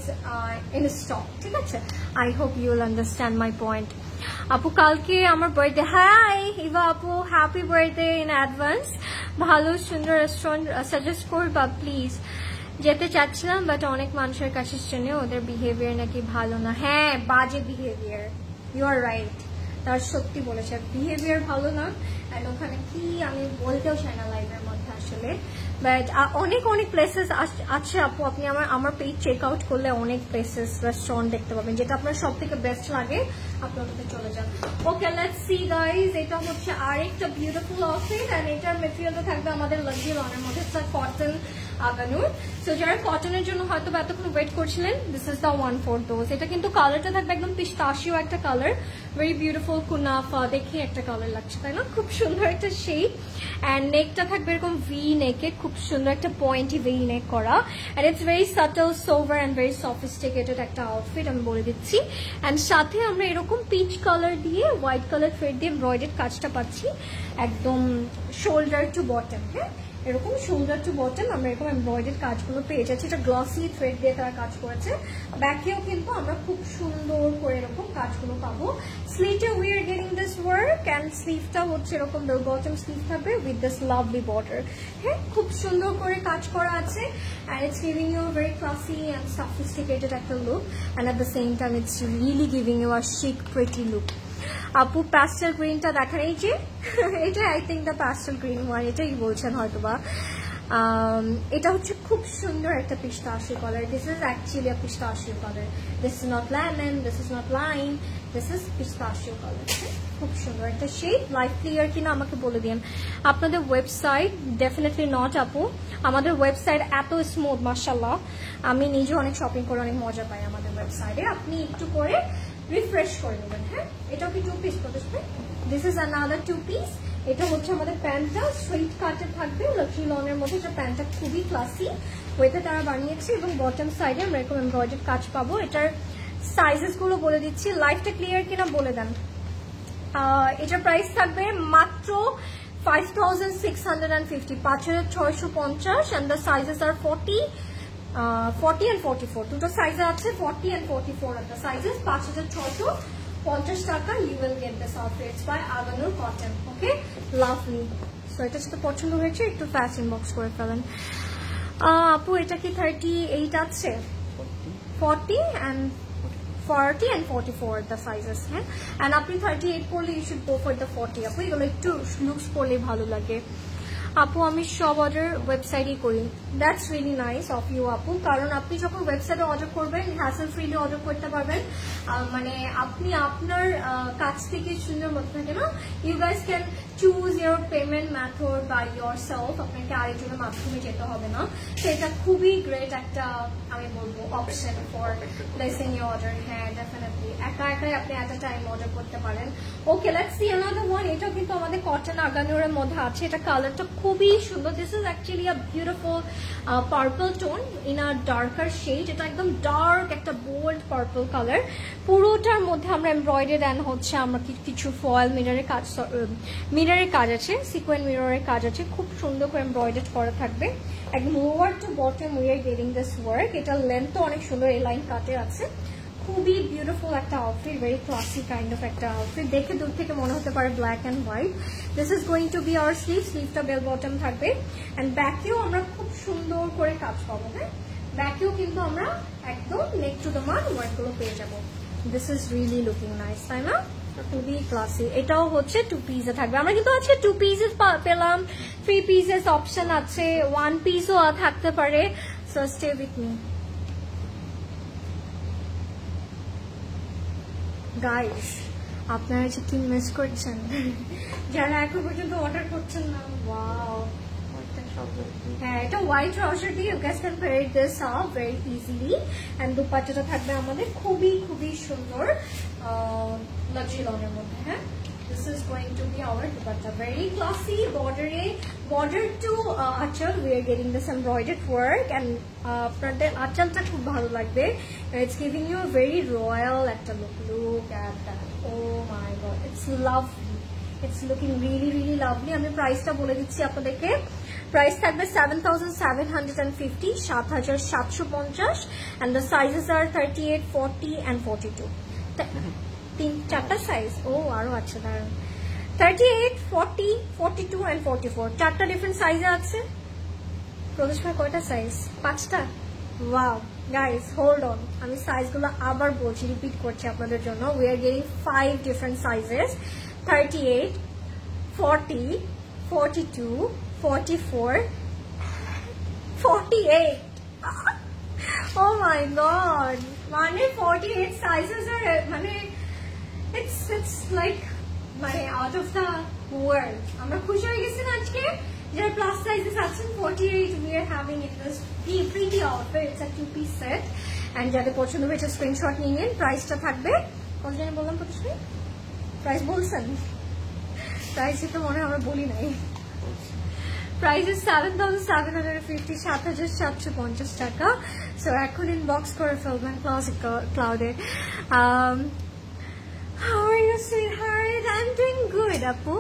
ইন স্টক। ঠিক আছে, I hope you will understand my point. আপু কালকে আমার বার্থডে, হাই ইভা আপু, হ্যাপি বার্থডে ইন অ্যাডভান্স। ভালো সুন্দর রেস্টুরেন্ট সাজেস্ট করবা প্লিজ? যেতে চাচ্ছিলাম বাট অনেক মানুষের কাছে শুনে ওদের বিহেভিয়ার নাকি ভালো না। হ্যাঁ, বাজে বিহেভিয়ার, ইউ আর রাইট, তার সত্যি বলেছে, বিহেভিয়ার ভালো না। অ্যান্ড ওখানে কি আমি বলতেও চাই না লাইভের মধ্যে আসলে, বাট অনেক অনেক প্লেসেস আছে আপু। আপনি আমার পেজ চেক আউট করলে অনেক প্লেসেস রেস্টুরেন্ট দেখতে পাবেন, যেটা আপনার সব থেকে বেস্ট লাগে আপনি ওটাতে চলে যান। ওকে, লেটস সি গাইজ, এটা হচ্ছে আরেকটা বিউটিফুল আউটফিট অ্যান্ড এটার মেটেরিয়ালটা থাকবে আমাদের লাক্সারি লনের মধ্যে, কটন আগানুর। সো যারা কটনের জন্য হয়তো এতক্ষণ ওয়েট করছিলেন, this is the one for those. এটা কিন্তু কালারটা থাকবে একদম পিস্তাশিও একটা কালার, ভেরি বিউটিফুল কুনাফা, দেখে একটা কালার লাগছে তাই না, খুব সুন্দর একটা শেপ। অ্যান্ড নেকটা থাকবে এরকম ভি নেকে, খুব সুন্দর একটা পয়েন্টি ভি নেক করা, and it's very subtle sober and very sophisticated একটা আউটফিট আমি বলে দিচ্ছি। অ্যান্ড সাথে আমরা এরকম পিচ কালার দিয়ে হোয়াইট কালার থ্রেড দিয়ে এমব্রয়ডারি কাজটা পাচ্ছি একদম শোল্ডার টু বটম। হ্যাঁ, এরকম শোল্ডার টু বটম আমরা এরকম এমব্রয়ডারি কাজগুলো পেয়ে যাচ্ছি, এটা গ্লসি থ্রেড দিয়ে তারা কাজ করেছে। ব্যাকেও কিন্তু আমরা খুব সুন্দর করে এরকম কাজগুলো পাবো। স্লিভে we are getting this work and স্লিভটা হচ্ছে এরকম বেল বটম স্লিভ থাকবে উইথ দিস লাভলি বর্ডার। হ্যাঁ, খুব সুন্দর করে কাজ করা আছে and it's giving you very classy and sophisticated একটা look and at the same time it's really giving you a chic pretty look. আপু প্যাস্টেল গ্রিনটা দেখান, এই যে এটা I think the pastel green one, এটাই বলছেন হয়তোবা। এটা হচ্ছে খুব সুন্দর একটা পিস্তাশিও colour, this is actually a পিস্তাশিও colour, this is not lemon, this is not lime, this is পিস্তাশিও colour. খুব সুন্দর একটা শেড, লাইট ক্লিয়ার কিনা আমাকে বলে দিন। আপনাদের ওয়েবসাইট ডেফিনেটলি নট আপু, আমাদের ওয়েবসাইট এত স্মুথ মাশাআল্লাহ, আমি নিজে অনেক শপিং করে অনেক মজা পাই আমাদের ওয়েবসাইটে, আপনি একটু করে রিফ্রেশ করে নেবেন। হ্যাঁ, এটাও কি 2 পিস প্রদর্শন, দিস ইজ অ্যানাদার 2 পিস। এটা হচ্ছে আমাদের প্যান্টটা স্ট্রেট কাটে থাকবে লাক্সারি লনের মধ্যে, এটা প্যান্টটা খুবই ক্লাসি ওয়েতে তারা বানিয়েছে এবং বটম সাইডে আমরা এরকম এমব্রয়ডারি কাজ পাবো। এটার সাইজেস গুলো বলে দিচ্ছি, লাইফটা ক্লিয়ার কিনা বলে দেন। এটার প্রাইস থাকবে মাত্র 5650, 5650 and the sizes are 40 and 44, দুটো সাইজে আছে, 40 and 44 are the sizes, 5650 টাকা you will get this outfits by Aganur Cotton. Okay, lovely. So এটা যেটা পছন্দ হয়েছে একটু ফাস্ট ইনবক্স করে ফেলেন। আপু এটা কি 38 আছে? 40 and 44 the sizes, হ্যাঁ, and আপনি 38 পরলে you should go for the 40 আপু, এগুলো একটু লুকস পরলে ভালো লাগে। আপু আমি সব অর্ডার ওয়েবসাইটে করি, that's really nice of you আপু, কারণ আপনি যখন ওয়েবসাইটে অর্ডার করবেন হ্যাসেল ফ্রিলি অর্ডার করতে পারবেন, মানে আপনি আপনার কাছ থেকে সুন্দর মতো থাকে না, you guys can choose your payment method by yourself, আপনাকে আরেকজনের মাধ্যমে যেতে হবে না। তো এটা খুবই গ্রেট একটা আমি বলবো option for placing your order. হ্যাঁ, ডেফিনেটলি একা একাই আপনি এট আ টাইম অর্ডার করতে পারেন। ওকে, লেটস সি অ্যানাদার ওয়ান, এটাও কিন্তু আমাদের কটন আগানুরের মধ্যে আছে, এটা কালারটা খুবই সুন্দর, this is actually a beautiful purple tone in a darker shade, এটা একদম ডার্ক একটা বোল্ড পার্পল কালার, পুরোটার মধ্যে আমরা এমব্রয়ডারি অ্যান্ড হচ্ছে আমরা কিছু ফয়েল মিররের কাজ আছে, সিকোয়েন্স মিররের কাজ আছে, খুব সুন্দর করে এমব্রয়ডারি করা থাকবে একদম lower to bottom we are getting this work. এটার লেন্থও অনেক সুন্দর, এই লাইন কাটে আছে, খুবই বিউটিফুল একটা outfit, very classy kind of একটা আউটফিট, দেখে দূর থেকে মনে হতে পারে black and white. This is going to be our sleeve, স্লিভটা বেল বটম থাকবে অ্যান্ড ব্যাকেও আমরা খুব সুন্দর করে কাজ পাবো। হ্যাঁ, ব্যাকেও কিন্তু আমরা একদম নেক টু দ্য মান ওয়ার্কগুলো পেয়ে যাবো। This is really looking nice, তাই না? খুবই ক্লাসি। এটাও হচ্ছে 2 পিসে থাকবে। আমরা কিন্তু আজকে 2 পিসেস পেলাম, 3 পিসেস অপশন আছে, 1 পিসও থাকতে পারে। So stay with me guys. আপনারা যে কি মিস করছেন যারা এখন পর্যন্ত অর্ডার করছেন না। ওয়াও, হ্যাঁ, এটা হোয়াইট ট্রাউজার দিয়ে you guys can pair this up very easily. And দুপাট্টাটা থাকবে আমাদের খুবই খুবই সুন্দর লাক্সারি লনের মধ্যে। হ্যাঁ, this is going to be our dupatta, very classy border to achal. We are getting this embroidered work and আপনাদের আঁচলটা খুব ভালো লাগবে। It's giving you a very royal একটা look at that. Oh my god, it's lovely, it's looking really really lovely. আমি প্রাইসটা বলে দিচ্ছি আপনাদেরকে। প্রাইস থাকবে 7,750, 7,750, and the sizes are 38, 40 and 42. চারটা সাইজ। ও আরো আছে, দাঁড়ান। 38, 40, 42 and 44, চারটা ডিফারেন্ট সাইজে আছে। প্রদেশ ভাই কয়টা সাইজ? 5টা। ওয়াও গাইস, হোল্ড অন, আমি সাইজগুলো আবার বলছি, রিপিট করছি আপনাদের জন্য। We are getting 5 different sizes, 38, 40, 42, 44, 48. Oh my god, মানে 48 সাইজেস আর মানে it's like মানে out of the world. আমরা খুশি হয়ে গেছি না আজকে যারা প্লাস সাইজেস আছেন। 48 we are having in this pretty outfit. It's a 2-piece set and যাদের পছন্দ হয়েছে স্ক্রিনশট নিয়ে নিন। প্রাইসটা থাকবে কত জানি বললাম, প্রতিশ্রী প্রাইস বলছেন? প্রাইস তো মনে হয় আমরা বলি নাই। প্রাইস ইজ 7,750, 7,750 টাকা। সো এখন ইনবক্স করে ফেলবেন classic ক্লাউডে। How are you, sweetheart? I'm doing good, আপু।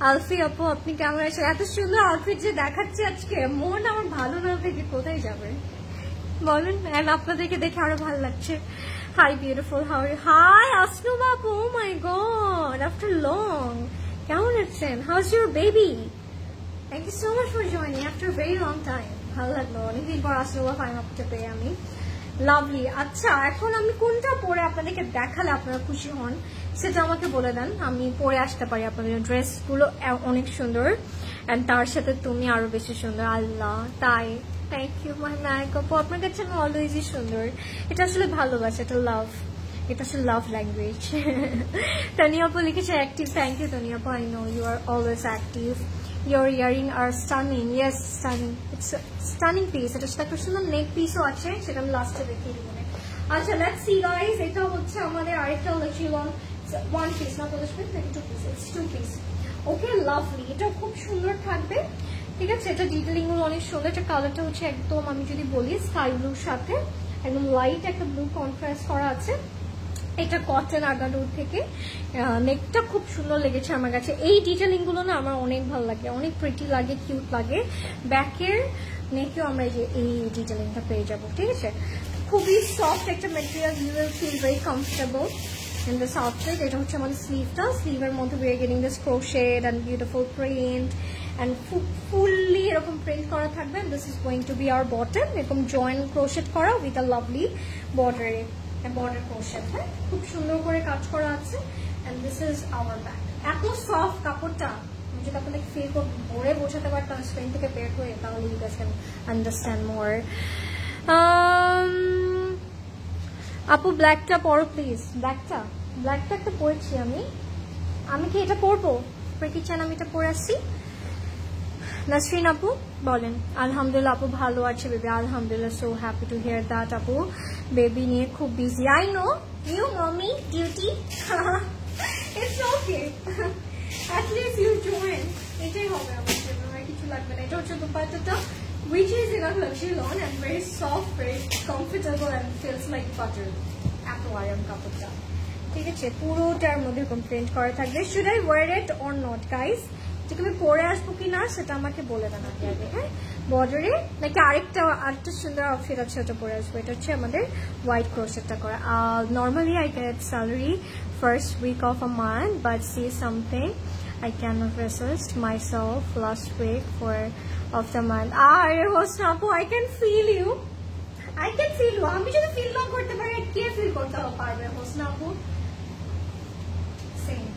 আলফি আপু, আপনি কেমন আছেন? এত সুন্দর আউটফিট যে দেখাচ্ছে আজকে, মন আমার ভালো না থেকে কোথায় যাবে বলুন? এন্ড আপনাদেরকে দেখে আরো ভালো লাগছে। Hi beautiful, how are you? Hi আসনু বাবু, oh my God, after long. কেমন আছেন? How's your baby? Thank you so much for joining after very long time. ভালো লাগলো, অনেকদিন পর আসলো ফাইন আপটা পেয়ে আমি। লাভলি। আচ্ছা, এখন আমি কোনটা পরে আপনাদেরকে দেখালে আপনারা খুশি হন সেটা আমাকে বলে দেন, আমি পরে আসতে পারি। আপনাদের ড্রেসগুলো অনেক সুন্দর এন্ড তার সাথে তুমি আরো বেশি সুন্দর। আল্লাহ, তাই? থ্যাংক ইউ মাই নায়ক আপু, আপনার কাছে আমি অলওয়েজই সুন্দর। এটা আসলে ভালোবাসা, এটা লাভ, এটা আসলে লাভ ল্যাঙ্গুয়েজ। তানিয়া আপু লিখেছে অ্যাক্টিভ। থ্যাংক ইউ তানিয়া আপু, I know you are always active. Your earring are stunning. Yes, stunning. It's a stunning piece. এটা একটা সুন্দর নেক পিসও আছে, সেটা আমি লাস্টে দেখিয়ে দিব। আচ্ছা, লেটস সি গাইস, এটা হচ্ছে আমাদের আরেকটা লাক্সারি লন 1 পিস, না বলিস নাকি 2 piece? It's 2 piece. Okay, lovely, এটা খুব সুন্দর থাকবে। ঠিক আছে, এটা ডিটেইলিং গুলো অনেক সুন্দর। এটা কালারটা হচ্ছে একদম, আমি যদি বলি স্কাই ব্লুর সাথে একদম লাইট একটা ব্লু কন্ট্রাস্ট করা আছে। এটা কটন আগাডোর থেকে। নেকটা খুব সুন্দর লেগেছে আমার কাছে। এই ডিটেইলিং গুলো না আমার অনেক ভালো লাগে, অনেক প্রিটি লাগে, কিউট লাগে। ব্যাকের নেকেও আমরা এই ডিটেইলিংটা পেয়ে যাবো। ঠিক আছে, খুবই সফট একটা material, you will feel very comfortable in this outfit. এটা হচ্ছে আমাদের স্লিভটা, স্লিভের মধ্যে we are getting this crochet and beautiful print and fully এরকম প্রিন্ট করা থাকবে। this is going to be our bottom, এরকম জয়েন্ট ক্রোশেট করা with a lovely border crochet। হ্যাঁ, খুব সুন্দর করে কাজ করা আছে and this is our back। এত সফট কাপড়টা, আমি যদি আপনাদের ফিল ভরে বোঝাতে পারতাম স্ক্রিন থেকে বের হয়ে, তাহলে you guys can understand more। আপু ব্ল্যাকটা পরো প্লিজ। ব্ল্যাকটা একটা পরেছি আমি কি এটা পরবো? কি চান আমি এটা পরে আসছি? নাসরিন আপু বলেন। আলহামদুলিল্লাহ আপু, ভালো আছে বেবি, আলহামদুলিল্লাহ। So happy to hear that আপু। বেবি নিয়ে খুব busy, I know you mommy duty. It's okay, at least you join. এটাই হবে আমার জন্য, আর কিছু লাগবে না। এটা হচ্ছে দুপাট্টাটা, which is in a luxury lawn and very soft, very comfortable and feels like butter। এত আরাম কাপড়টা। ঠিক আছে, পুরোটার মধ্যে প্রিন্ট করা থাকবে। should I wear it or not guys? ঠিক আমি পরে আসবো কিনা সেটা আমাকে বলে দেন আগে। হ্যাঁ, বর্ডারে নাকি আরেকটা সুন্দর আউটফিট আছে, ওটা পরে আসবো। এটা হচ্ছে আমাদের হোয়াইট ক্রোশেটটা করা। Normally I get salary first week of a month, but see something I cannot resist myself last week of the month। হোসনা আপু, I can feel you, আমি যদি ফিল না করতে পারি কে ফিল করতে পারবে? হোসনা আপু same.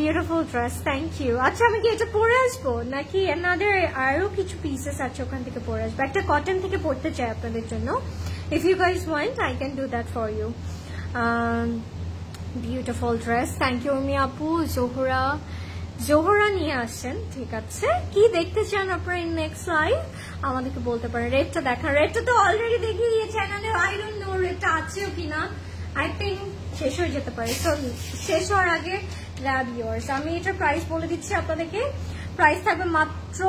Beautiful dress, thank you. আচ্ছা আমি কি এটা পরে আসবো নাকি another আরো কিছু পিসেস আছে ওখান থেকে পরে আসবো? একটা কটন থেকে পরতে চাই আপনাদের জন্য. If you guys want, I can do that for you. Beautiful dress, thank you Urmi আপু. জোহরা নিয়ে আসেন, ঠিক আছে. কি দেখতে চান আপনারা ইন নেক্সট লাইভ আমাদেরকে বলতে পারেন. রেডটা দেখান, রেডটা তো অলরেডি দেখিয়ে দিয়ে চ্যানেলে, আই ডোন্ট নো রেডটা আছেও কিনা. আই থিঙ্ক শেষ হয়ে যেতে পারে. সো শেষ হওয়ার আগে গ্র্যাব ইয়ার্স. আমি এটার প্রাইস বলে দিচ্ছি আপনাদেরকে. প্রাইস থাকবে মাত্র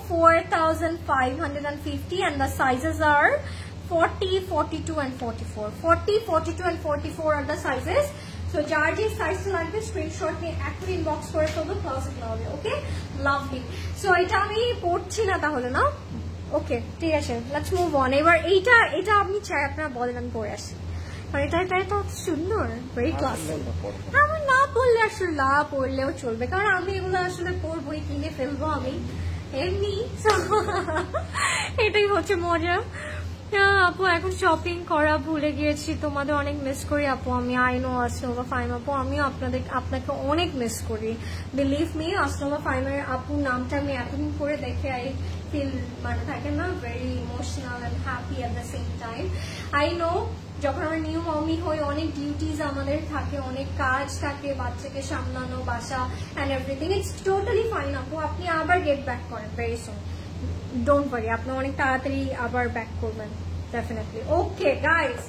4550 and the sizes are 40, 42 and 44. 40, 42 and 44 are the sizes. So যার যে সাইজটা লাগবে স্ক্রিনশট নিয়ে এখন ইনবক্স করে ফেলবো ক্লোজেট ক্লাউডে. ওকে, লাভলি. সো এটা আমি পড়ছি না তাহলে না. ওকে, ঠিক আছে, লেটস মুভ অন. এবার এটা আপনি চাই আপনারা বলেন, আমি পড়ে আসি. এটা তো সুন্দর, ভেরি ক্লাসিক. আমার না পড়লে আসলে না পড়লেও চলবে, কারণ আমি এগুলো আসলে পড়বই, কিনে ফেলবো আমি এমনি. এটাই হচ্ছে মজা. আপু এখন শপিং করা ভুলে গিয়েছি, তোমাদের অনেক মিস করি আপু. আমি আইনো আসনোভা ফাইম আপু, আমিও আপনাকে অনেক মিস করি. বিলিভ মি, আসনোভা ফাইমের আপু নামটা আমি এতদিন করে দেখে আই ফিল মানে থাকে না very emotional and happy at the same time. I know যখন আমরা নিউ মমি হই অনেক ডিউটিজ আমাদের থাকে, অনেক কাজ থাকে, বাচ্চাকে সামলানো, বাসা and everything. It's totally fine আপু, আপনি আবার গেট ব্যাক করেন ভেরি সুন. ডোন্ট ওয়ারি, আপনি অনেক তাড়াতাড়ি আবার ব্যাক করবেন definitely. Okay guys,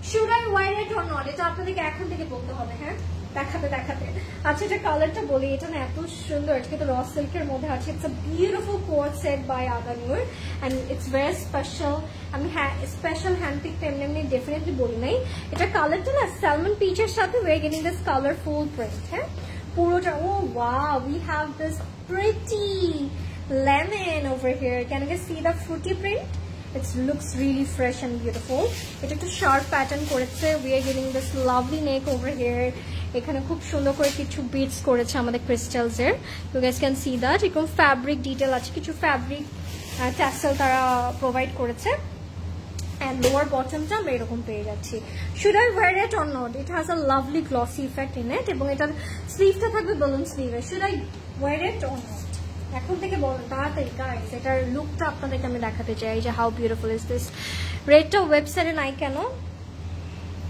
should I wear it or not, এটা আপনাদেরকে এখন থেকে বলতে হবে. হ্যাঁ, দেখাতে. আচ্ছা, এটা কালারটা বলি, এটা না এত সুন্দর, এটা কিন্তু র সিল্কের মধ্যে আছে. It's a beautiful coat set by Aganoor and it's very special. আমি স্পেশাল হ্যান্ড পিকটা এমনি ডেফিনেটলি বলি নাই. এটা কালারটা না স্যালমন পিচের সাথে we getting this colourful print. হ্যাঁ, পুরোটা. Oh wow, we have this pretty lemon over here. Can you guys see the fruity print? It looks really fresh and beautiful. এটা একটু শার্প প্যাটার্ন করেছে. We are getting this lovely neck over here. এখানে খুব সুন্দর করে কিছু bits করেছে আমাদের ক্রিস্টালস এর. You guys can see that. এরকম ফ্যাব্রিক ডিটেল আছে, কিছু ফ্যাব্রিক ট্যাসেল তারা প্রোভাইড করেছে. And lower bottomটা আমরা এরকম পেয়ে যাচ্ছি. Should I wear it or not? It has a lovely glossy effect in it. এবং এটার স্লিভটা থাকবে balloon sleeve. Should I wear it or not? এখন থেকে বলুন তাড়াতাড়ি গাইস. এটার লুকটা আপনাদেরকে আমি দেখাতে চাই যে হাউ বিউটিফুল ইজ দিস. রেডটা ওয়েবসাইটে নাই কেন?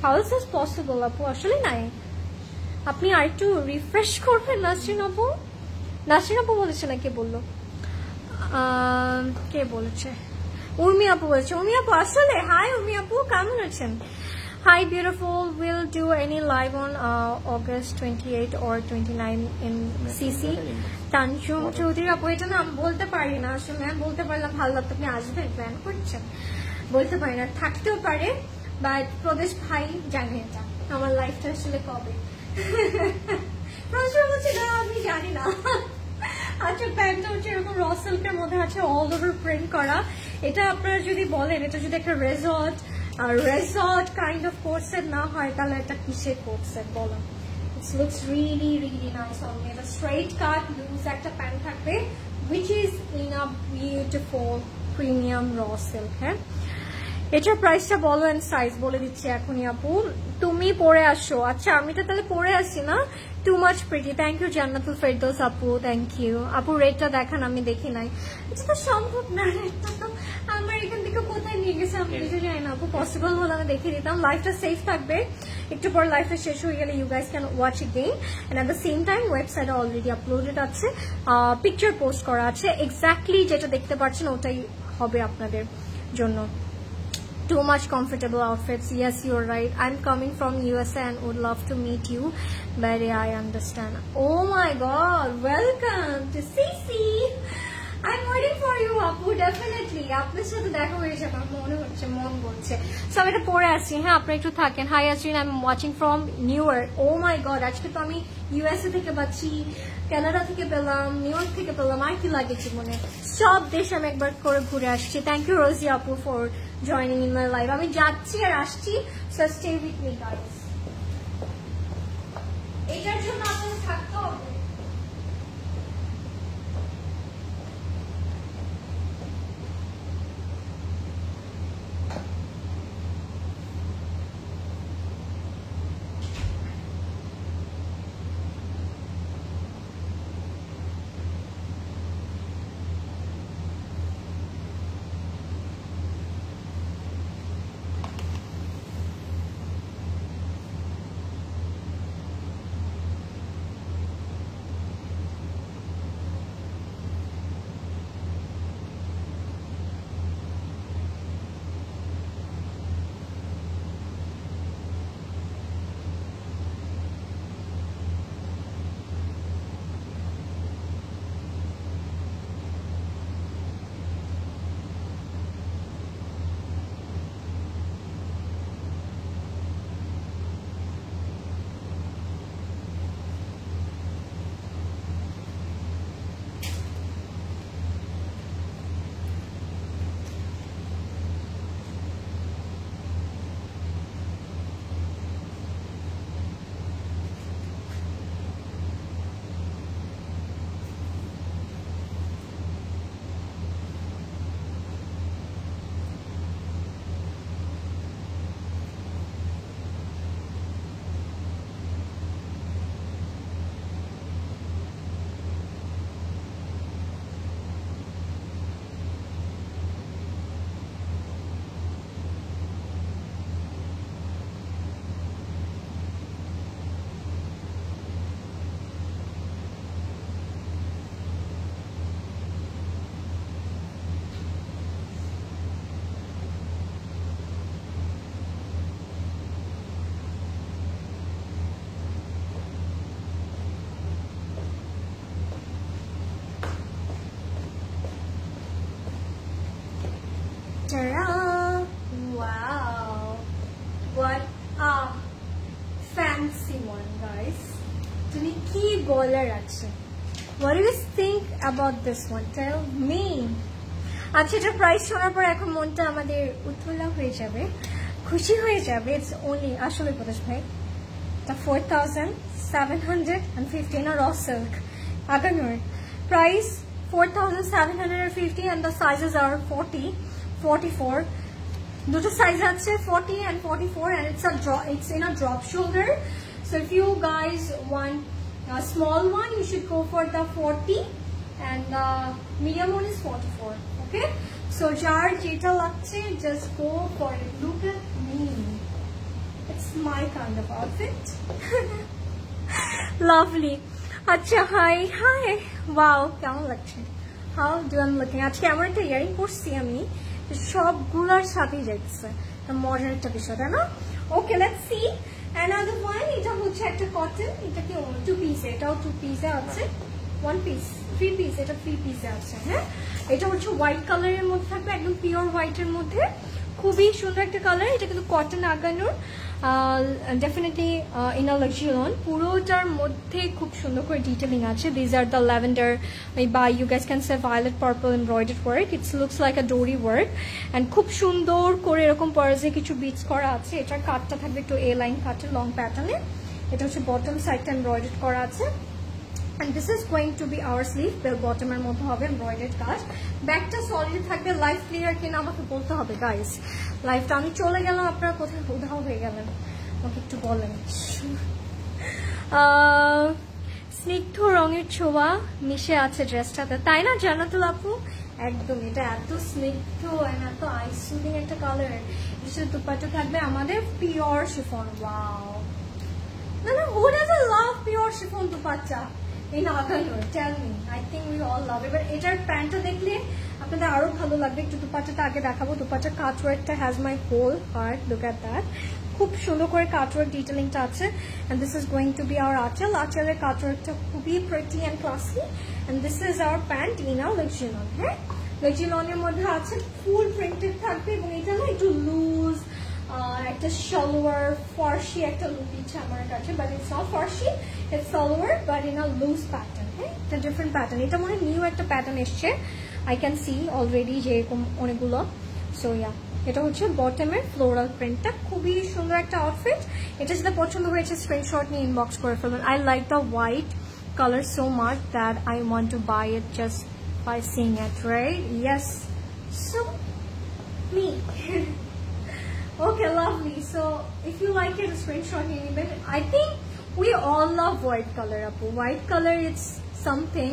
হাউ ইজ দিস পসিবল আপু? আসলে নাই. আপনি আর একটু রিফ্রেশ করবেন. নাসরিন আপু বলেছে না কে বললো? কে বলেছে? উর্মি আপু বলেছে. উর্মি আপু আসলে হাই. উর্মি আপু কেমন আছেন? Hi beautiful, we'll do any live on August 28 or 29 in CC. Tanjum Chowdhury আপু, এটা না আমি বলতে পারি না আসলে. বলতে পারলাম ভালো লাগতো, আপনি আসবেন প্ল্যান করছেন, বলতে পারি না. থাকতেও পারে, বাট প্রদেশ ভাই জানে এটা আমার লাইফটা আসলে কবে. প্রদেশ বলছে না আমি জানি না. আচ্ছা, প্যান্টটা হচ্ছে এরকম র সিল্কের মধ্যে আছে, অল ওভার প্রিন্ট করা. এটা আপনারা যদি বলেন এটা যদি একটা resort kind of coat set না হয় তাহলে এটা কিসের কোট সেট বলো? It looks really really nice on me. The straight cut loose একটা প্যান্ট থাকবে which is in a beautiful premium raw silk. হ্যাঁ, এটার প্রাইসটা বলো এন্ড সাইজ বলে দিচ্ছি এখনই আপু. তুমি পরে আসো. আচ্ছা, আমি তো তাহলে পরে আসি না. Too much pretty. Thank you Jannatul Ferdous আপু, থ্যাংক ইউ আপু. রেটটা দেখান, আমি দেখি নাই. এটা তো সম্ভব না, রেটটা তো আমার এখান থেকে কোথায় নিয়ে গেছে আমি কিছু জানি না আপু. পসিবল হলে আমি দেখিয়ে দিতাম. লাইফটা সেফ থাকবে, একটু পর লাইফটা শেষ হয়ে গেলে you guys can watch again. And at the same time ওয়েবসাইটে অলরেডি আপলোডেড আছে, পিকচার পোস্ট করা আছে. এক্স্যাক্টলি যেটা দেখতে পাচ্ছেন ওটাই হবে আপনাদের জন্য. Too much comfortable outfits. Yes, you're right. I'm coming from USA and would love to meet you. But yeah, I understand. Oh my god, welcome to CC. I'm waiting for you, Apu. Definitely. আপনার সাথে দেখা হয়ে যাবে মনে হচ্ছে, মন বলছে. So আমি এটা পরে আসছি. হ্যাঁ, আপনারা একটু থাকেন. Hi Ashwin, I'm watching from New York. Oh my god, আজকে তো আমি USA থেকে পাচ্ছি, কানাডা থেকে পেলাম, নিউ ইয়র্ক থেকে পেলাম. আর কি লাগে জীবনে? সব দেশ আমি একবার করে ঘুরে আসছি. থ্যাংক ইউ রোজি আপু for joining in my life. আমি যাচ্ছি আর আসছি. So stay with me guys. এটার জন্য আপনাদের থাকতে হবে. বলার আছে। What do you think about this one? Tell me. আচ্ছা, এটা প্রাইস শোনার পর এখন মনটা আমাদের উৎফুল্ল হয়ে যাবে, খুশি হয়ে যাবে। ইটস অনলি, আসলে পদাস ভাই, এটা 4,750 in a raw silk Aganur. Price 4,750 and the sizes are 40, 44. Duto size আছে 40 and 44 and it's in a drop shoulder. So if you guys want a small one, you should go for the 40 and the medium one is 44. Okay, so jar jeta lagche, just go for it. Look at me, it's my kind of outfit. Lovely. Acha, hi, wow, কেমন লাগছে? How do I'm looking? আজকে আমার একটা earring পরছি আমি, সবগুলোর সাথেই যাচ্ছে, তো মজার একটা বিষয়, তাই না? ওকে, লেটস সি another one. এটা হচ্ছে একটা কটন, এটা কি 2 পিস, এটাও 2 পিসে আছে, 1 পিস, 3 পিস, এটা 3 পিসে আছে। হ্যাঁ, এটা হচ্ছে হোয়াইট কালারের মধ্যে থাকবে, একদম পিওর হোয়াইটের মধ্যে, খুবই সুন্দর একটা কালার। এটা কিন্তু কটন আগানোর, ডেফিনেটলি ইন আ লাক্সারি। পুরোটার মধ্যে খুব সুন্দর করে ডিটেলিং আছে। দিজ আর দ্য ল্যাভেন্ডার বা you guys can say violet purple embroidered work. It's looks like a dori work and খুব সুন্দর করে এরকম পর্যায়ে কিছু বিটস করা আছে। এটার কাটটা থাকবে একটু এ লাইন কাটের লং প্যাটার্নে। এটা হচ্ছে বটম সাইডটা এমব্রয়ডার্ড করা আছে। And this is going to be our sleeve, bell bottom এর মধ্যে হবে এমব্রয়ডার্ড কাজ। ব্যাকটা সলিড থাকবে। লাইভ ক্লিয়ার কিনা আমাকে বলতে হবে গাইস। লাইভটা আমি চলে গেলাম, আপনারা কোথায় উধাও হয়ে গেলেন আমাকে একটু বলেন। স্নিগ্ধ রঙের ছোঁয়া মিশে আছে ড্রেসটাতে, তাই না জান্নাতুল আপু? একদম, এটা এত স্নিগ্ধ এত আইস সুদিং একটা কালার। এটা দুপাট্টা থাকবে আমাদের পিওর শিফন। ওয়াও, না who doesn't love pure chiffon dupatta in Aganur? Tell me. I think we all love it. But এটার প্যান্টটা দেখলে আপনাদের আরো ভালো লাগবে। একটু দুপাট্টাটা আগে দেখাবো। দুপাট্টার কাটওয়ার্কটা has my whole heart. Look at that, খুব সুন্দর করে কাটওয়ার্ক ডিটেলিংটা আছে। and this is going to be our আঁচল। আঁচলের কাটওয়ার্কটা খুবই pretty and classy and this is our pant in a লেগজিনন। হ্যাঁ, লেগজিননের মধ্যে আছে ফুল প্রিন্টেড থাকবে এবং এটা না একটু লুজ, একটা সালোয়ার ফার্সি একটা লুক দিচ্ছে আমার কাছে, but it's not farshi, it's salwar but in a loose pattern. হ্যাঁ, এটা ডিফারেন্ট প্যাটার্ন। এটা মনে নিউ একটা প্যাটার্ন এসছে, আই ক্যান সি অলরেডি যে এরকম অনেকগুলো। সো ইয়া, এটা হচ্ছে বটমের ফ্লোরাল প্রিন্টটা, খুবই সুন্দর একটা আউটফিট। এটা যেটা পছন্দ হয়েছে স্ক্রিনশট নিয়ে ইনবক্স করে ফেলবেন। I like the white color so much that I want to buy it just by seeing it, right? Yes, so me. Okay, lovely. So if you like it, screenshot even. I think we all love white color, Apu. White color, it's something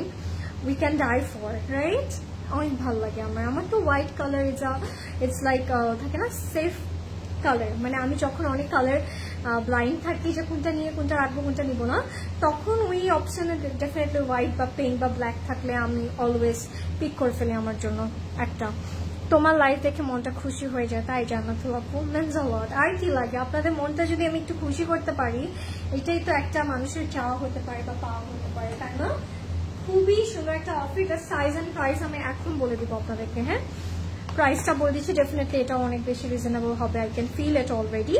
we can die for, right? অনেক ভালো লাগে আমার তো white colour. It's like থাকে না safe colour, মানে আমি যখন অনেক কালার ব্লাইন্ড থাকি যে কোনটা নিয়ে কোনটা রাখবো কোনটা নিব না, তখন ওই অপশনে ডেফিনেটলি হোয়াইট বা পিঙ্ক বা ব্ল্যাক থাকলে আমি অলওয়েজ পিক করে ফেলি আমার জন্য একটা। তোমার লাইফ দেখে মনটা খুশি হয়ে যায়, তাই জান্নাতুল আপু মিনস আ লট। আর কি লাগে, আপনাদের মনটা যদি আমি একটু খুশি করতে পারি, এটাই তো একটা মানুষের চাওয়া হতে পারে বা পাওয়া হতে পারে, তাই না? খুবই সুন্দর একটা আউটফিট। আর সাইজ এন্ড প্রাইস আমি এখন বলে দিব আপনাদেরকে। হ্যাঁ, প্রাইসটা বলে দিচ্ছি, ডেফিনেটলি এটা অনেক বেশি রিজনেবল হবে, I can feel it already.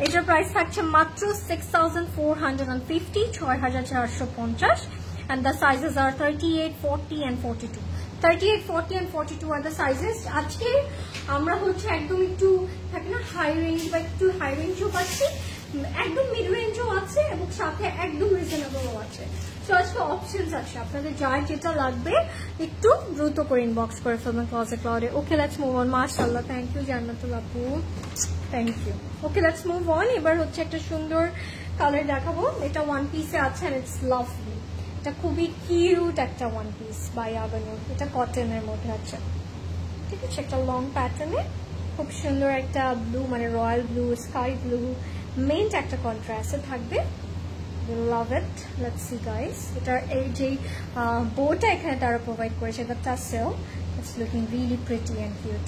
এটার প্রাইস থাকছে মাত্র 6,450, 6,450 and the sizes are 38, 40 and 42. 38, 40 and 42 are the sizes. আজকে আমরা হচ্ছে একদম একটু থাকে না হাই রেঞ্জ বা একটু হাই রেঞ্জও পাচ্ছি, একদম মিড রেঞ্জও আছে এবং সাথে একদম রিজনেবলও আছে। সো আজকে অপশনস আছে, আপনাদের যার যেটা লাগবে একটু দ্রুত করে ইনবক্স করে ফেলবেন ক্লজেট ক্লাউডে। Okay, let's move on. মাশাআল্লাহ, থ্যাংক ইউ জান্নাতুল আপু, thank you. Okay, let's move on. এবার হচ্ছে একটা সুন্দর কালার দেখাবো। এটা ওয়ান পিসে আছে and it's lovely. এটা খুবই কিউট একটা ওয়ান পিস বাই আগানুর। এটা কটনের মধ্যে আছে, ঠিক আছে, একটা লং প্যাটার্নে খুব সুন্দর একটা ব্লু, মানে royal blue, sky blue, main একটা কন্ট্রাস্টে থাকবে। লাভ ইট। লেটস সি গাইস, এটার এই যে বোটা এখানে তারা প্রোভাইড করেছে, the tassel, it's looking really pretty and cute.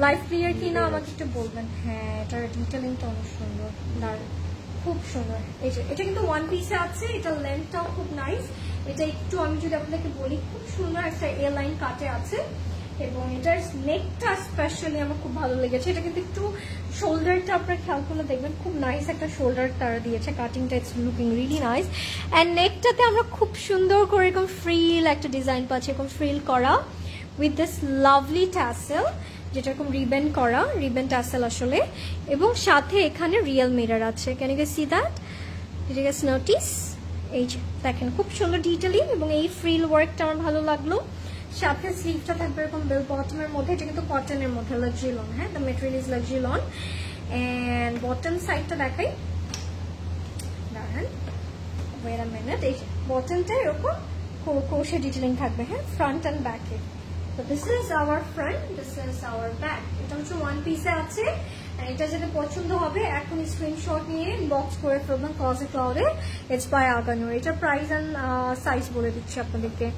Live clear কিনা আমাকে একটু বলবেন। হ্যাঁ, এটার ডিটেলিংটা অনেক সুন্দর, খুব সুন্দর। এই যে এটা কিন্তু ওয়ান পিসে আছে, এটা লেন্থটাও খুব নাইস। এটা একটু আমি যদি আপনাদেরকে বলি, খুব সুন্দর একটা এ লাইন কাটে আছে এবং এটার নেকটা স্পেশালি আমার খুব ভালো লেগেছে। এটা কিন্তু একটু শোল্ডারটা আপনার খেয়াল করলে দেখবেন খুব নাইস একটা শোল্ডার তারা দিয়েছে, কাটিংটা it's looking really nice. And নেকটাতে আমরা খুব সুন্দর করে এরকম ফ্রিল একটা ডিজাইন পাচ্ছি, এরকম ফ্রিল করা উইথ দিস লাভলি ট্যাসেল, যেটা এরকম রিবেন করা, রিবেন ট্যাসেল আসলে, এবং সাথে এখানে রিয়েল মিরর আছে। Can you see that? Did you guys notice? এই যে দেখেন খুব সুন্দর ডিটেলিং, এবং এই ফ্রিল ওয়ার্কটা আমার ভালো লাগলো। সাথে স্লিভটা থাকবে এরকম বেল বটমের মধ্যে, এটা কিন্তু কটনের মধ্যে, লাক্সারি লন, হ্যাঁ the material is luxury lawn. And bottom সাইডটা দেখাই, দাঁড়ান ওয়েট আ মিনিট, এই যে বটমটা এরকম ক্রোশে ডিটেলিং থাকবে, হ্যাঁ ফ্রন্ট অ্যান্ড ব্যাকে। তো this is our front, this is our back. এটা হচ্ছে ওয়ান পিসে আছে। এটা যেটা পছন্দ হবে এখন স্ক্রিনশট নিয়ে বক্স করে ফেলবেন ক্লজেট ক্লাউডে। It's by Aganoor. এটার প্রাইস অ্যান্ড সাইজ বলে দিচ্ছি আপনাদেরকে।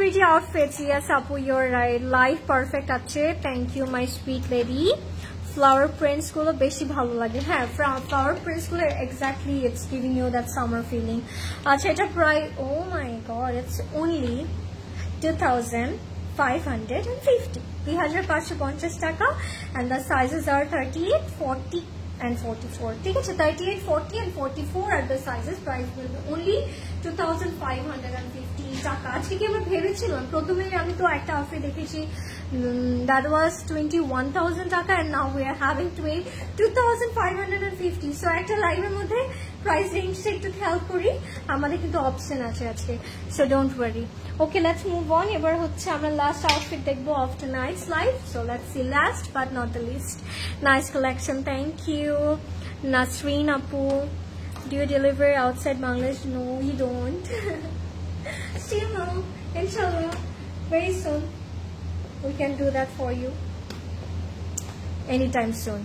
Pretty outfits. Yes, Apu, you're right. Life perfect আছে. Thank you, my sweet lady. Flower prints গুলো বেশি ভালো লাগে। হ্যাঁ, flower prints গুলো exactly it's giving you that summer feeling. আচ্ছা, এটা প্রায়, oh my god, it's only 2,550. 2,550 টাকা, and the sizes are 38, 40 and 44. ঠিক আছে, 38, 40 and 44 are the sizes. Price will be only 2,550 টাকা। আজকে কি আমরা ভেবেছিলাম প্রথমে, আমি তো একটা অফার দেখেছি that was 21,000 টাকা, and now we are having 2,550. so একটা লাইভের মধ্যে প্রাইস রেঞ্জটা একটু খেয়াল করি, আমাদের কিন্তু অপশন আছে আজকে, so don't worry. Okay, let's move on. এবার হচ্ছে আমরা লাস্ট আউটফিট দেখবো of tonight's live. So let's see, last but not the least. Nice collection, thank you. Nasreen Apu, do you deliver outside Bangladesh? No, you don't. Still no, inshallah, very soon we can do that for you anytime soon.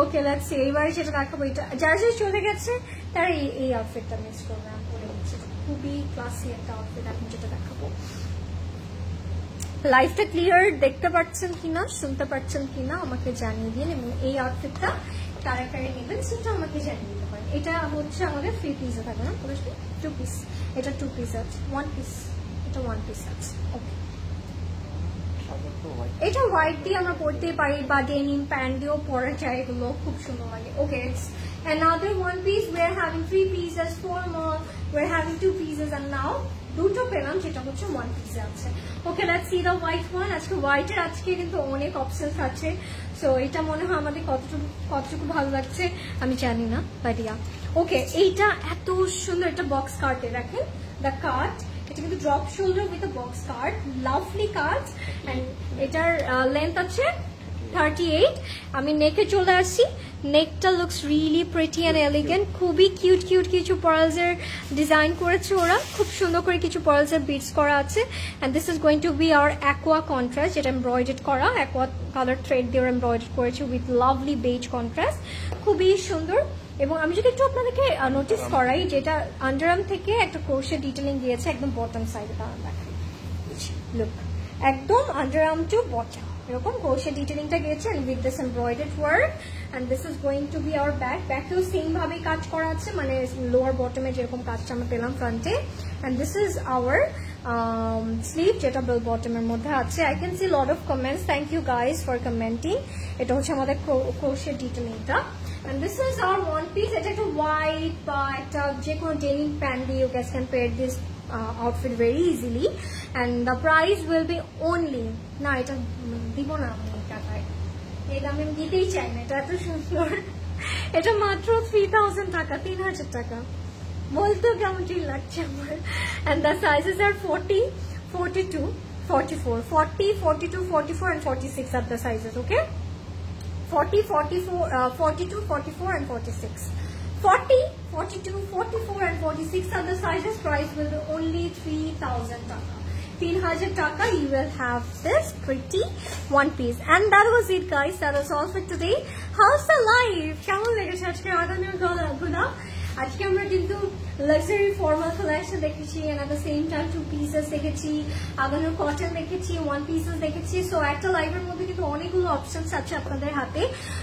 Okay, let's see. এবারে যেটা দেখাবো, এটা যারা যারা চলে গেছে তারা এই আউটফিটটা মিস করবে, আমি বলে দিচ্ছি, খুবই ক্লাসি একটা আউটফিট এখন যেটা দেখাবো। লাইভটা ক্লিয়ার দেখতে পাচ্ছেন কিনা, শুনতে পাচ্ছেন কিনা আমাকে জানিয়ে দিন, এবং এই আউটফিটটা কারা কারা নেবেন সেটা আমাকে জানিয়ে দিতে পারেন। এটা হচ্ছে আমাদের 3 পিসে থাকবে না, 2 পিস, এটা 2 পিস আছে, 1 পিস, এটা 1 পিস আছে। ওকে, এটা হোয়াইট দিয়ে আমরা পরতে পারি বা ডেনিম প্যান্ট দিয়েও পরা যায়, এগুলো খুব সুন্দর লাগে। ওকে, it's another 1 piece. We are having 3 pieces, 4 more. We are having 2 pieces, and now দুটো পেলাম যেটা হচ্ছে 1 পিসে আছে। Okay, let's see the white one. আজকে হোয়াইটের আজকে কিন্তু অনেক অপশনস আছে, সো এটা মনে হয় আমাদের কতটুকু ভালো লাগছে আমি জানি না, বাট ইয়া। ওকে, এইটা এত সুন্দর, একটা বক্স কার্টে দেখেন, দ্য কার্ট, এটা কিন্তু drop shoulder with box cut, lovely cut, and এটার লেন্থ আছে 38। আমি নেকে চলে আসছি, নেকটা looks really pretty and elegant, খুবই কিউট কিছু পার্লসের ডিজাইন করেছে ওরা, খুব সুন্দর করে কিছু পার্লসের বিটস করা আছে। And this is going to be hour aqua contrast, যেটা এমব্রয়ডার্ড করা, অ্যাকোয়া কালার থ্রেড দিয়ে এমব্রয়ডার্ড করেছে উইথ লাভলি বেজ কন্ট্রাস্ট, খুবই সুন্দর। এবং আমি যদি একটু আপনাদেরকে নোটিস করাই, যেটা আন্ডারআর্ম থেকে একটা ক্রোশে ডিটেলিং দিয়েছে একদম বটম সাইডে, তারা দেখেন, লুক একদম আন্ডারআর্ম টু বটম এরকম ক্রোশে ডিটেলিংটা গিয়েছে, and with this embroidered work. and this is going to be our back. ব্যাকেও সেম ভাবে কাজ করা আছে, মানে লোয়ার বটমে যেরকম কাজটা আমরা পেলাম ফ্রন্টে। and this is our sleeve, যেটা বেল বটমের মধ্যে আছে। I can see lot of comments, thank you guys for commenting. এটা হচ্ছে আমাদের crochet ডিটেলিংটা। and this is our one piece. এটা একটা হোয়াইট বা একটা যে কোনো ডেনিম প্যান্ট দিয়ে you guys can pair this outfit very easily, and the price will be only, না এটা দিব না আমি টাকায়, এই দামে আমি দিতেই চাই না, এটা এত সুন্দর, এটা মাত্র 3,000 টাকা, 3,000 টাকা বলতেও কেমন ঠিক লাগছে আমার। and the sizes are 40, 42, 44, 40, 42, 44 and 46 are the sizes. Okay, 40, 44, 42, 44 and 46. 40, 42, 44 and 46 are the sizes. Price will be only 3,000 taka. 3,000 taka, you will have this pretty one piece. And that was it, guys. That was all for today. How's the life? কেমন লেগেছে আজকে আগানোর গলা? আজকে আমরা কিন্তু luxury formal collection দেখেছি, and at the same time 2 pieces দেখেছি, আগানোর কটন দেখেছি, 1 pieces দেখেছি। সো একটা লাইভের মধ্যে কিন্তু অনেকগুলো অপশনস আছে আপনাদের হাতে।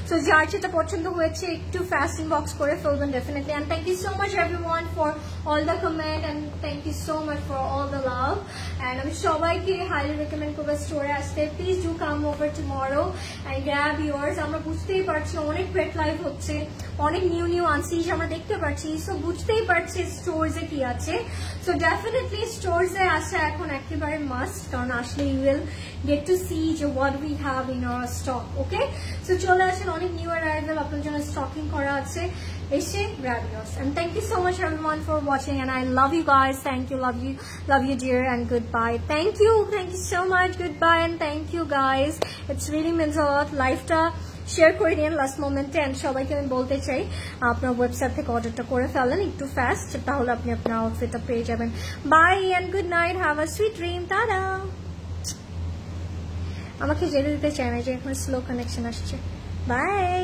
সো যার যেটা পছন্দ হয়েছে একটু ফাস্ট ইনবক্স করে ফেলবেন definitely. And thank you so much everyone for all the comment, and thank you so much for all the love. And আমি সবাইকে হাইলি রেকমেন্ড করবো স্টোরে আসতে। Please do come over tomorrow and grab yours. আমরা বুঝতেই পারছি অনেক great live হচ্ছে, অনেক নিউ আনসিজ আমরা দেখতে পাচ্ছি। সো বুঝতেই পারছি স্টোরসে কি আছে। সো ডেফিনেটলি স্টোরসে আসা এখন একেবারে মাস্ট, কারণ আসলে you will get to see যে what we have in our stock. Okay, so চলে আসেন, অনেক নিউ অ্যারাইভাল আপনার জন্য স্টকিং করা আছে, এসে grab yours. And thank you so much everyone for watching, and I love you guys. Thank you, love you dear, and goodbye. Thank you so much, goodbye, and thank you guys. It's really means a lot. লাইফটা share করে দিন last মোমেন্টে। And সবাইকে আমি বলতে চাই আপনার website থেকে অর্ডারটা করে ফেলেন একটু ফাস্ট, তাহলে আপনি আপনার আউটফিটটা পেয়ে যাবেন। Bye and good night, have a sweet dream, tata. আমাকে যেতে দিতে চায় না, যে এখন স্লো কানেকশন আসছে। বাই।